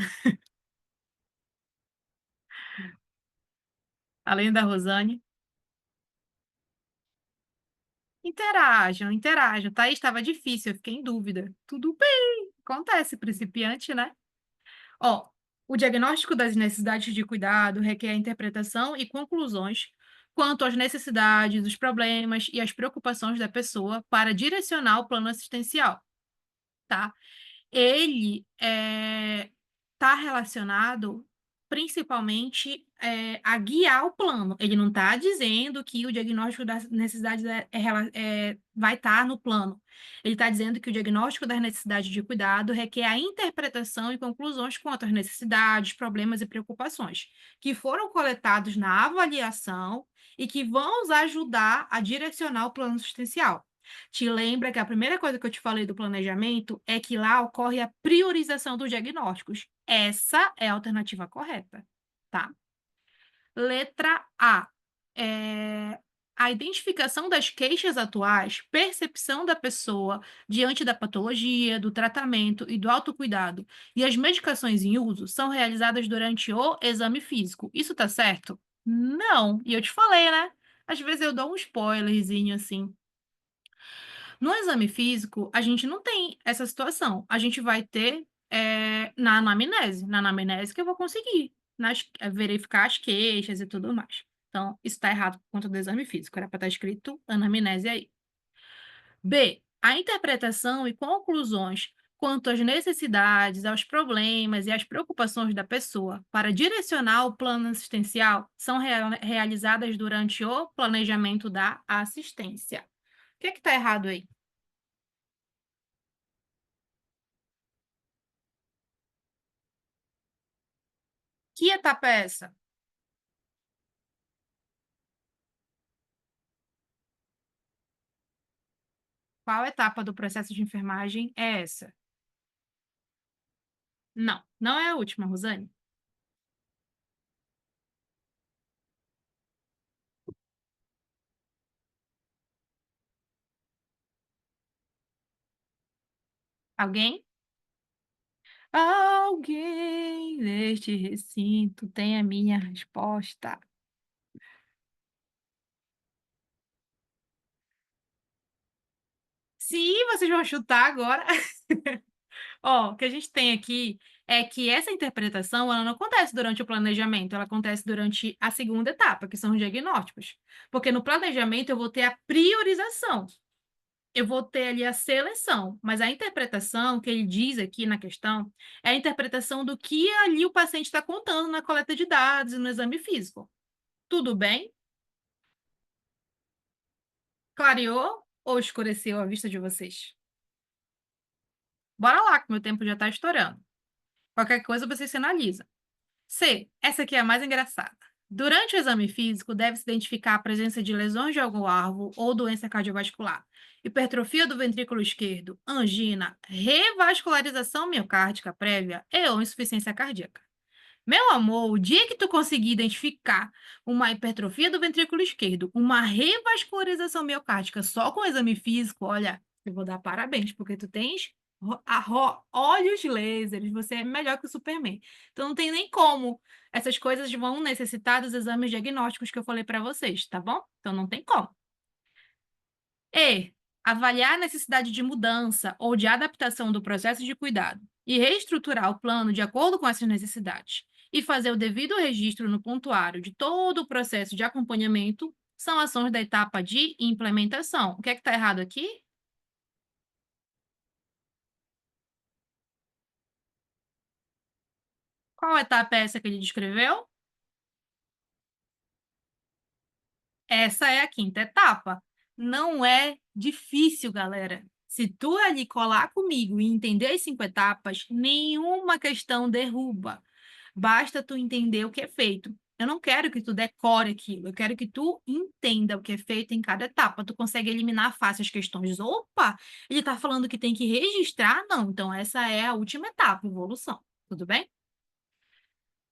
além da Rosane. Interajam, interajam. Thaís, estava difícil, eu fiquei em dúvida. Tudo bem, acontece, principiante, né? Ó, o diagnóstico das necessidades de cuidado requer a interpretação e conclusões quanto às necessidades, os problemas e as preocupações da pessoa para direcionar o plano assistencial, tá? Ele está relacionado principalmente a guiar o plano. Ele não está dizendo que o diagnóstico das necessidades vai estar no plano. Ele está dizendo que o diagnóstico das necessidades de cuidado requer a interpretação e conclusões quanto às necessidades, problemas e preocupações que foram coletados na avaliação e que vão nos ajudar a direcionar o plano assistencial. Te lembra que a primeira coisa que eu te falei do planejamento é que lá ocorre a priorização dos diagnósticos. Essa é a alternativa correta, tá? Letra A. É, a identificação das queixas atuais, percepção da pessoa diante da patologia, do tratamento e do autocuidado e as medicações em uso são realizadas durante o exame físico. Isso tá certo? Não. E eu te falei, né? Às vezes eu dou um spoilerzinho assim. No exame físico, a gente não tem essa situação. A gente vai ter na anamnese. Na anamnese que eu vou conseguir verificar as queixas e tudo mais. Então, isso está errado por conta do exame físico. Era para estar escrito anamnese aí. B. A interpretação e conclusões quanto às necessidades, aos problemas e às preocupações da pessoa para direcionar o plano assistencial são realizadas durante o planejamento da assistência. O que está errado aí? Que etapa é essa? Qual etapa do processo de enfermagem é essa? Não, não é a última, Rosane. Alguém? Alguém neste recinto tem a minha resposta. Sim, vocês vão chutar agora. Ó, o que a gente tem aqui é que essa interpretação ela não acontece durante o planejamento, ela acontece durante a segunda etapa, que são os diagnósticos. Porque no planejamento eu vou ter a priorização. Eu vou ter ali a seleção, mas a interpretação que ele diz aqui na questão é a interpretação do que ali o paciente está contando na coleta de dados e no exame físico. Tudo bem? Clareou ou escureceu a vista de vocês? Bora lá, que meu tempo já está estourando. Qualquer coisa você sinaliza. C. Essa aqui é a mais engraçada. Durante o exame físico, deve-se identificar a presença de lesões de algum alvo ou doença cardiovascular, hipertrofia do ventrículo esquerdo, angina, revascularização miocárdica prévia e ou insuficiência cardíaca. Meu amor, o dia que tu conseguir identificar uma hipertrofia do ventrículo esquerdo, uma revascularização miocárdica só com o exame físico, olha, eu vou dar parabéns, porque tu tens olhos lasers, você é melhor que o Superman. Então não tem nem como. Essas coisas vão necessitar dos exames diagnósticos que eu falei para vocês, tá bom? Então não tem como. E avaliar a necessidade de mudança ou de adaptação do processo de cuidado e reestruturar o plano de acordo com essas necessidades e fazer o devido registro no pontuário de todo o processo de acompanhamento são ações da etapa de implementação. O que é que está errado aqui? Qual etapa é essa que ele descreveu? Essa é a quinta etapa. Não é difícil, galera. Se tu ali colar comigo e entender as 5 etapas, nenhuma questão derruba. Basta tu entender o que é feito. Eu não quero que tu decore aquilo, eu quero que tu entenda o que é feito em cada etapa. Tu consegue eliminar fácil as questões. Opa, ele está falando que tem que registrar? Não, então essa é a última etapa, evolução. Tudo bem?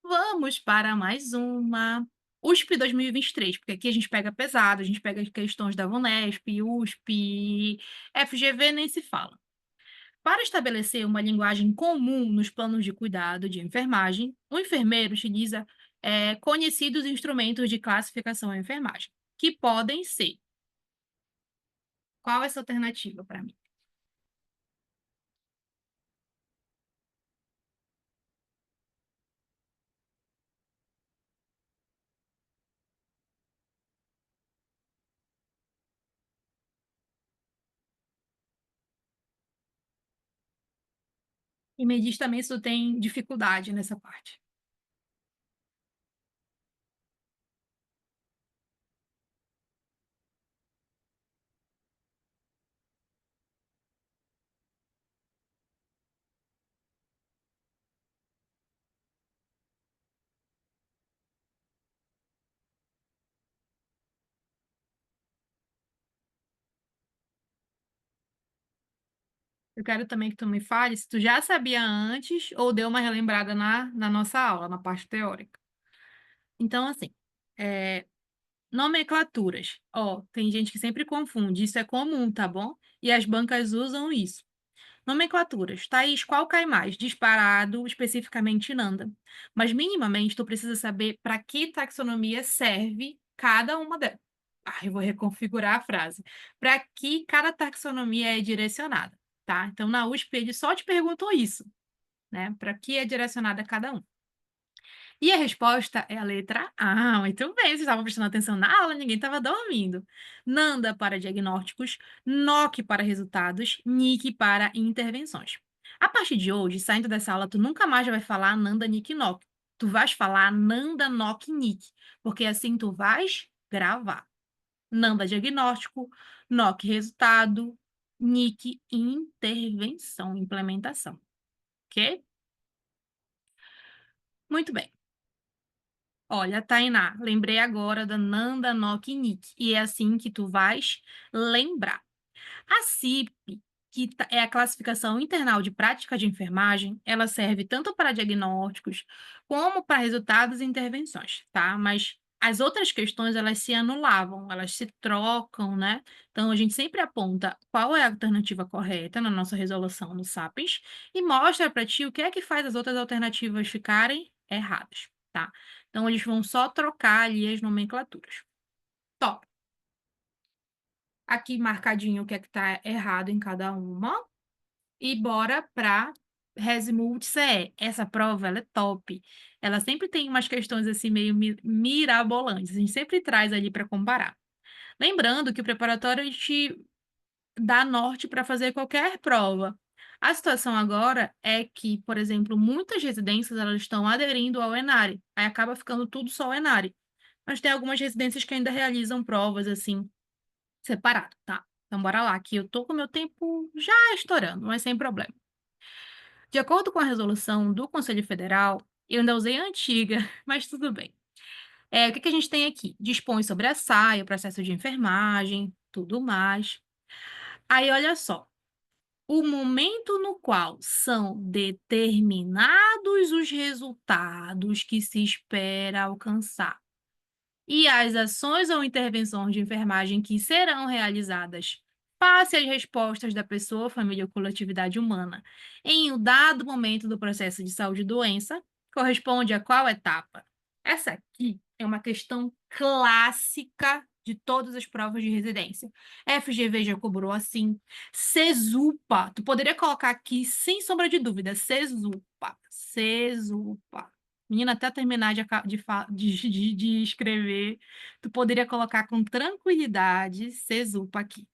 Vamos para mais uma. USP 2023, porque aqui a gente pega pesado, a gente pega as questões da VUNESP, USP, FGV nem se fala. Para estabelecer uma linguagem comum nos planos de cuidado de enfermagem, o enfermeiro utiliza conhecidos instrumentos de classificação em enfermagem, que podem ser. Qual é essa alternativa para mim? E me diz também se tu tem dificuldade nessa parte. Eu quero também que tu me fale se tu já sabia antes ou deu uma relembrada na nossa aula, na parte teórica. Então, assim, é, nomenclaturas. Ó, tem gente que sempre confunde, isso é comum, tá bom? E as bancas usam isso. Nomenclaturas. Thaís, qual cai mais? Disparado, especificamente Nanda. Mas, minimamente, tu precisa saber para que taxonomia serve cada uma delas. Ah, eu vou reconfigurar a frase. Para que cada taxonomia é direcionada, tá? Então, na USP, ele só te perguntou isso, né? Para que é direcionada cada um. E a resposta é a letra A. Muito bem, vocês estavam prestando atenção na aula, ninguém estava dormindo. Nanda para diagnósticos, NOC para resultados, NIC para intervenções. A partir de hoje, saindo dessa aula, tu nunca mais vai falar Nanda, NIC, NOC. Tu vais falar Nanda, NOC, NIC, porque assim tu vais gravar. Nanda diagnóstico, NOC resultado, NIC intervenção, implementação. Ok? Muito bem. Olha, Tainá, lembrei agora da Nanda Nock Nick, e é assim que tu vais lembrar. A CIP, é a classificação internal de prática de enfermagem, ela serve tanto para diagnósticos como para resultados e intervenções, tá? Mas as outras questões, elas se anulavam, elas se trocam, né? Então, a gente sempre aponta qual é a alternativa correta na nossa resolução no SAPES e mostra para ti o que é que faz as outras alternativas ficarem erradas, tá? Então, eles vão só trocar ali as nomenclaturas. Top. Aqui marcadinho o que é que tá errado em cada uma. E bora para Resmult CE. Essa prova, ela é top. Ela sempre tem umas questões assim meio mirabolantes. A gente sempre traz ali para comparar. Lembrando que o preparatório te dá norte para fazer qualquer prova. A situação agora é que, por exemplo, muitas residências elas estão aderindo ao Enare. Aí acaba ficando tudo só o Enare. Mas tem algumas residências que ainda realizam provas assim separado, tá? Então bora lá, que eu tô com meu tempo já estourando, mas sem problema. De acordo com a resolução do Conselho Federal, eu ainda usei a antiga, mas tudo bem. O que que a gente tem aqui? Dispõe sobre a SAI, o processo de enfermagem, tudo mais. Aí, olha só. O momento no qual são determinados os resultados que se espera alcançar e as ações ou intervenções de enfermagem que serão realizadas face às respostas da pessoa, família ou coletividade humana em um dado momento do processo de saúde e doença, corresponde a qual etapa? Essa aqui é uma questão clássica de todas as provas de residência. FGV já cobrou assim. CESUPA, tu poderia colocar aqui sem sombra de dúvida, CESUPA, CESUPA. Menina, até terminar de escrever, tu poderia colocar com tranquilidade Cesupa aqui,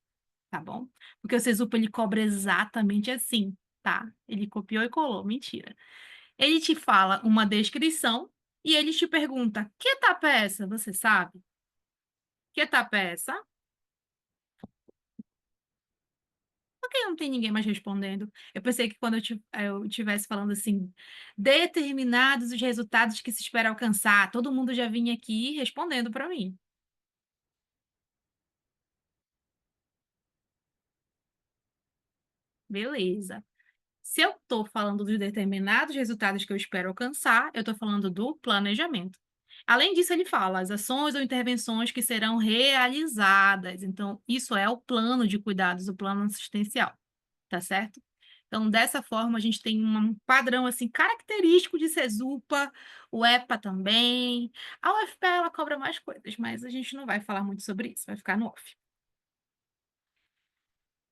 tá bom? Porque o Cesupa, ele cobra exatamente assim, tá? Ele copiou e colou, mentira. Ele te fala uma descrição e ele te pergunta: que etapa é essa? Você sabe? Que etapa é essa? Por que não tem ninguém mais respondendo? Eu pensei que quando eu estivesse falando assim, determinados os resultados que se espera alcançar, todo mundo já vinha aqui respondendo para mim. Beleza. Se eu estou falando dos determinados resultados que eu espero alcançar, eu estou falando do planejamento. Além disso, ele fala as ações ou intervenções que serão realizadas. Então, isso é o plano de cuidados, o plano assistencial, tá certo? Então, dessa forma, a gente tem um padrão assim característico de Cesupa, o EPA também. A UFPA ela cobra mais coisas, mas a gente não vai falar muito sobre isso, vai ficar no off.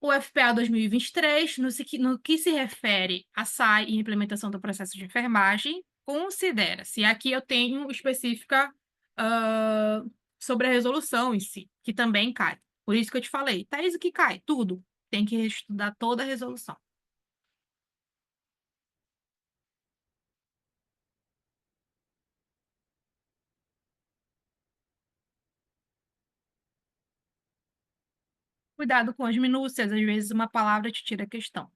O FPA 2023, no que se refere a SAI e implementação do processo de enfermagem, considera-se, aqui eu tenho específica ah, sobre a resolução em si, que também cai. Por isso que eu te falei, Thaís, o que cai? Tudo. Tem que estudar toda a resolução. Cuidado com as minúcias, às vezes uma palavra te tira a questão.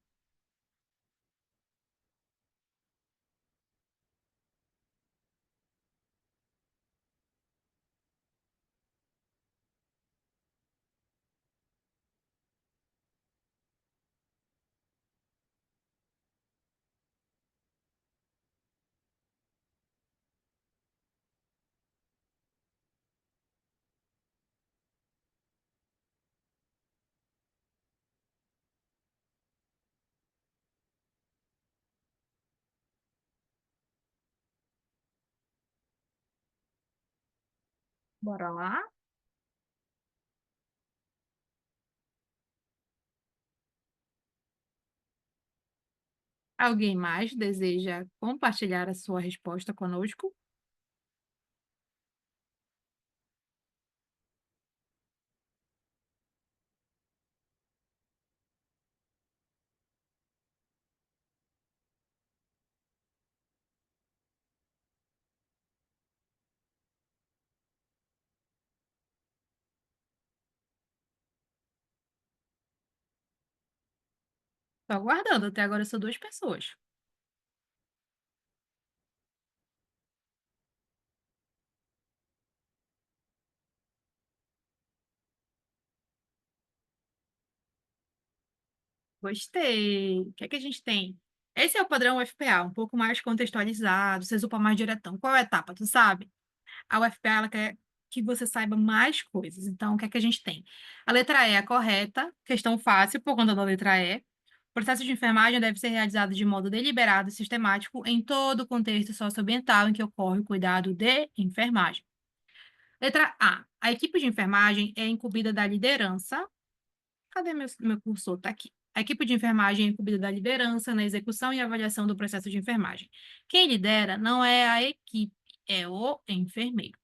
Bora lá? Alguém mais deseja compartilhar a sua resposta conosco? Estou aguardando, até agora são duas pessoas. Gostei. O que é que a gente tem? Esse é o padrão UFPA, um pouco mais contextualizado, você upa mais diretão. Qual é a etapa, tu sabe? A UFPA, ela quer que você saiba mais coisas. Então, o que é que a gente tem? A letra E é a correta, questão fácil, por conta da letra E. O processo de enfermagem deve ser realizado de modo deliberado e sistemático em todo o contexto socioambiental em que ocorre o cuidado de enfermagem. Letra A. A equipe de enfermagem é incumbida da liderança. Cadê meu cursor? Está aqui. A equipe de enfermagem é incumbida da liderança na execução e avaliação do processo de enfermagem. Quem lidera não é a equipe, é o enfermeiro.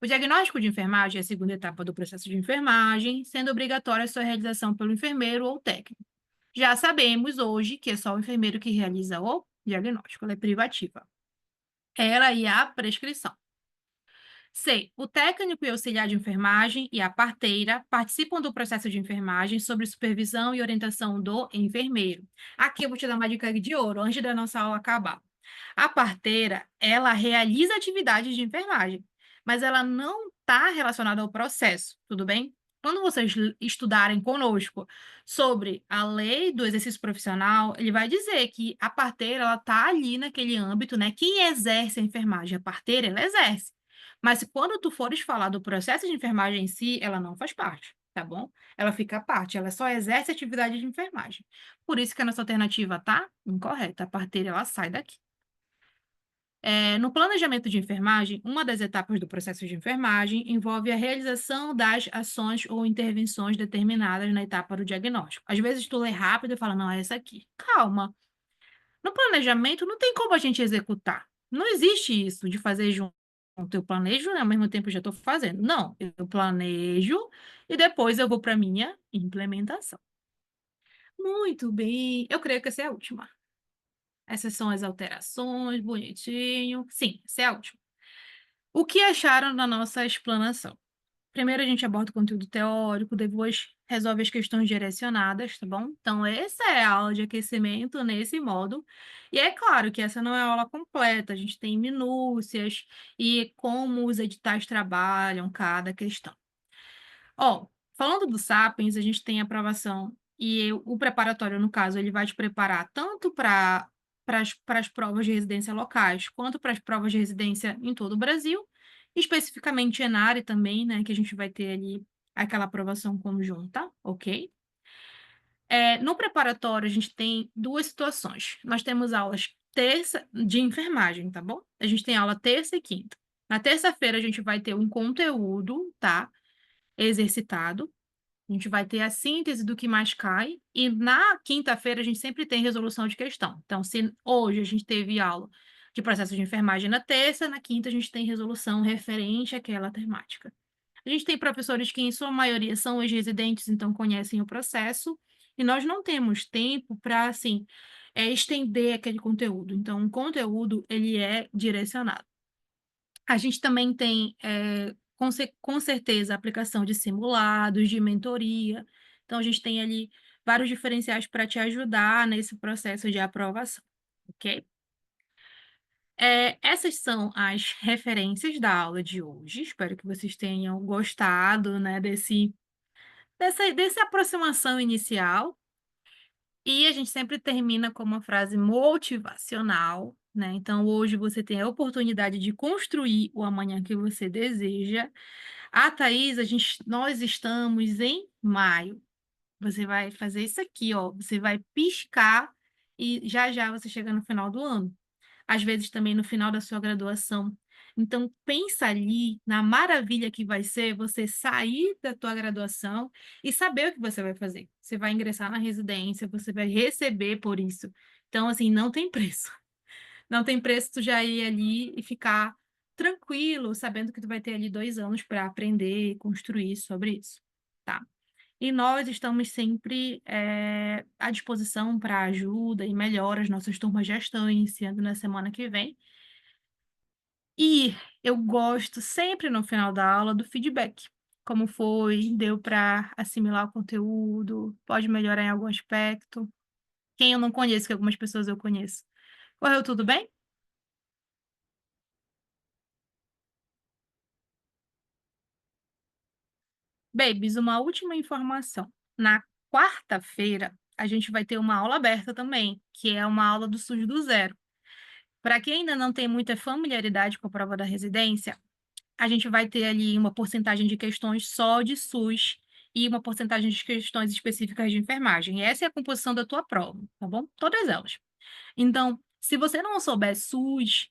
O diagnóstico de enfermagem é a segunda etapa do processo de enfermagem, sendo obrigatória a sua realização pelo enfermeiro ou técnico. Já sabemos hoje que é só o enfermeiro que realiza o diagnóstico, ela é privativa. Ela e a prescrição. C. O técnico e auxiliar de enfermagem e a parteira participam do processo de enfermagem sob supervisão e orientação do enfermeiro. Aqui eu vou te dar uma dica de ouro antes da nossa aula acabar. A parteira, ela realiza atividades de enfermagem, mas ela não está relacionada ao processo, tudo bem? Quando vocês estudarem conosco sobre a lei do exercício profissional, ele vai dizer que a parteira, ela está ali naquele âmbito, né? Quem exerce a enfermagem? A parteira, ela exerce. Mas quando tu fores falar do processo de enfermagem em si, ela não faz parte, tá bom? Ela fica à parte, ela só exerce atividade de enfermagem. Por isso que a nossa alternativa tá incorreta. A parteira, ela sai daqui. No planejamento de enfermagem, uma das etapas do processo de enfermagem envolve a realização das ações ou intervenções determinadas na etapa do diagnóstico. Às vezes tu lê rápido e fala, não, é essa aqui. Calma. No planejamento, não tem como a gente executar. Não existe isso de fazer junto. Eu planejo e ao mesmo tempo já estou fazendo. Não, eu planejo e depois eu vou para a minha implementação. Muito bem. Eu creio que essa é a última. Essas são as alterações, bonitinho. Sim, essa é a última. O que acharam da nossa explanação? Primeiro a gente aborda o conteúdo teórico, depois resolve as questões direcionadas, tá bom? Então, essa é a aula de aquecimento nesse modo. E é claro que essa não é a aula completa, a gente tem minúcias e como os editais trabalham cada questão. Ó, falando do Sapiens, a gente tem aprovação e o preparatório, no caso, ele vai te preparar tanto para as provas de residência locais, quanto para as provas de residência em todo o Brasil, especificamente Enare também, né, que a gente vai ter ali aquela aprovação conjunta, ok? No preparatório, a gente tem duas situações. Nós temos aulas terça de enfermagem, tá bom? A gente tem aula terça e quinta. Na terça-feira, a gente vai ter um conteúdo, tá? Exercitado. A gente vai ter a síntese do que mais cai, e na quinta-feira a gente sempre tem resolução de questão. Então, se hoje a gente teve aula de processo de enfermagem na terça, na quinta a gente tem resolução referente àquela temática. A gente tem professores que, em sua maioria, são ex-residentes, então conhecem o processo, e nós não temos tempo para, assim, estender aquele conteúdo. Então, o conteúdo, ele é direcionado. A gente também tem, com certeza, a aplicação de simulados, de mentoria. Então, a gente tem ali vários diferenciais para te ajudar nesse processo de aprovação, ok? Essas são as referências da aula de hoje. Espero que vocês tenham gostado, né, dessa aproximação inicial. E a gente sempre termina com uma frase motivacional, né? Então, hoje você tem a oportunidade de construir o amanhã que você deseja. Thaís, nós estamos em maio. Você vai fazer isso aqui, ó. Você vai piscar e já já você chega no final do ano. Às vezes também no final da sua graduação. Então, pensa ali na maravilha que vai ser você sair da tua graduação e saber o que você vai fazer. Você vai ingressar na residência, você vai receber por isso. Então, assim, não tem preço. Não tem preço tu já ir ali e ficar tranquilo, sabendo que tu vai ter ali 2 anos para aprender e construir sobre isso, tá? E nós estamos sempre à disposição para ajuda e melhoras. Nossas turmas já estão iniciando na semana que vem. E eu gosto sempre no final da aula do feedback. Como foi? Deu para assimilar o conteúdo? Pode melhorar em algum aspecto? Quem eu não conheço, que algumas pessoas eu conheço. Correu tudo bem? Babies, uma última informação. Na quarta-feira, a gente vai ter uma aula aberta também, que é uma aula do SUS do zero. Para quem ainda não tem muita familiaridade com a prova da residência, a gente vai ter ali uma porcentagem de questões só de SUS e uma porcentagem de questões específicas de enfermagem. E essa é a composição da tua prova, tá bom? Todas elas. Então, se você não souber SUS,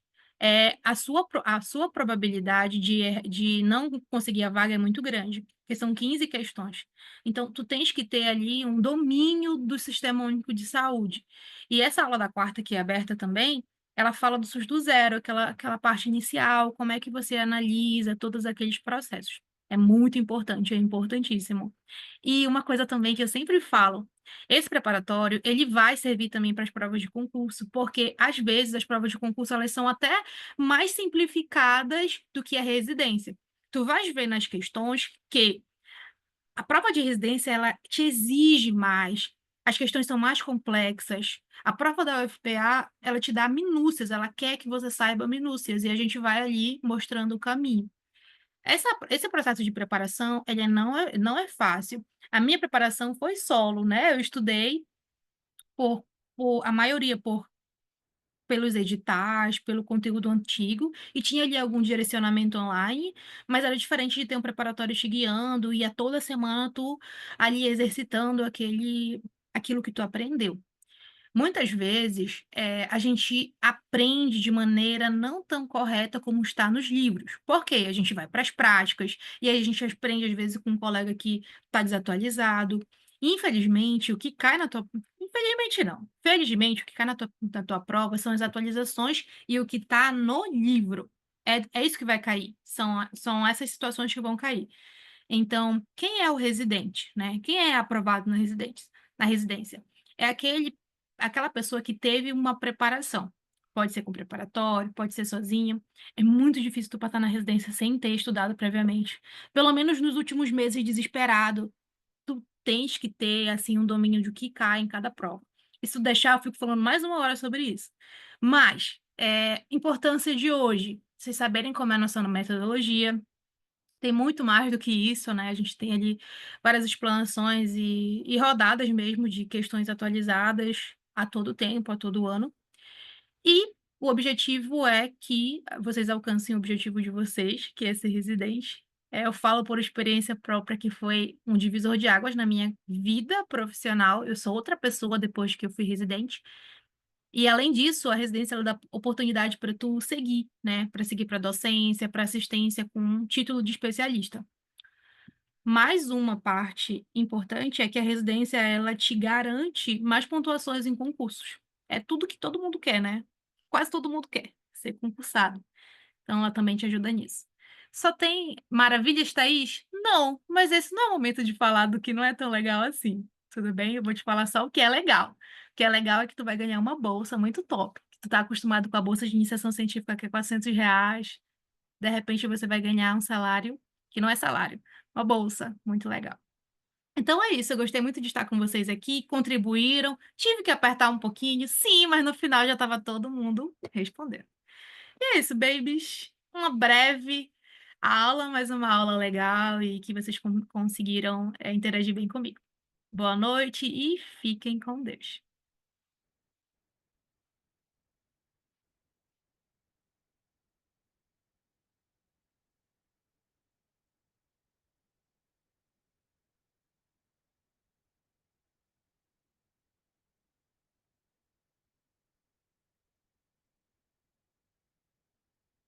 a sua probabilidade de não conseguir a vaga é muito grande, porque são 15 questões. Então, tu tens que ter ali um domínio do Sistema Único de Saúde. E essa aula da quarta, que é aberta também, ela fala do SUS do zero, aquela parte inicial, como é que você analisa todos aqueles processos. É muito importante, é importantíssimo. E uma coisa também que eu sempre falo, esse preparatório, ele vai servir também para as provas de concurso, porque às vezes as provas de concurso elas são até mais simplificadas do que a residência. Tu vais ver nas questões que a prova de residência ela te exige mais, as questões são mais complexas. A prova da UFPA, ela te dá minúcias, ela quer que você saiba minúcias, e a gente vai ali mostrando o caminho. Esse processo de preparação, ele não é fácil. A minha preparação foi solo, né? Eu estudei por, a maioria pelos editais, pelo conteúdo antigo, e tinha ali algum direcionamento online, mas era diferente de ter um preparatório te guiando e a toda semana tu ali exercitando aquilo que tu aprendeu. Muitas vezes, a gente aprende de maneira não tão correta como está nos livros. Por quê? A gente vai para as práticas, e aí a gente aprende, às vezes, com um colega que está desatualizado. Infelizmente, o que cai na tua... Infelizmente, não. Felizmente, o que cai na tua prova são as atualizações e o que está no livro. É isso que vai cair. São essas situações que vão cair. Então, quem é o residente, né? Quem é aprovado na residência? Na residência? É aquela pessoa que teve uma preparação. Pode ser com preparatório, pode ser sozinha. É muito difícil tu passar na residência sem ter estudado previamente. Pelo menos nos últimos meses desesperado, tu tens que ter, assim, um domínio do que cai em cada prova. E se tu deixar, eu fico falando mais uma hora sobre isso. Mas, importância de hoje, vocês saberem como é a nossa metodologia, tem muito mais do que isso, né, a gente tem ali várias explanações e rodadas mesmo de questões atualizadas a todo tempo, a todo ano. E o objetivo é que vocês alcancem o objetivo de vocês, que é ser residente. Eu falo por experiência própria que foi um divisor de águas na minha vida profissional, eu sou outra pessoa depois que eu fui residente. E além disso, a residência ela dá oportunidade para tu seguir, né, para seguir para docência, para assistência com um título de especialista. Mais uma parte importante é que a residência ela te garante mais pontuações em concursos. É tudo que todo mundo quer, né? Quase todo mundo quer ser concursado. Então ela também te ajuda nisso. Só tem maravilhas, Thaís? Não, mas esse não é o momento de falar do que não é tão legal assim. Tudo bem? Eu vou te falar só o que é legal. O que é legal é que tu vai ganhar uma bolsa muito top. Tu tá acostumado com a bolsa de iniciação científica que é R$ 400. De repente você vai ganhar um salário que não é salário, uma bolsa, muito legal. Então é isso, eu gostei muito de estar com vocês aqui, contribuíram, tive que apertar um pouquinho, sim, mas no final já estava todo mundo respondendo. E é isso, babies, uma breve aula, mas uma aula legal e que vocês conseguiram interagir bem comigo. Boa noite e fiquem com Deus.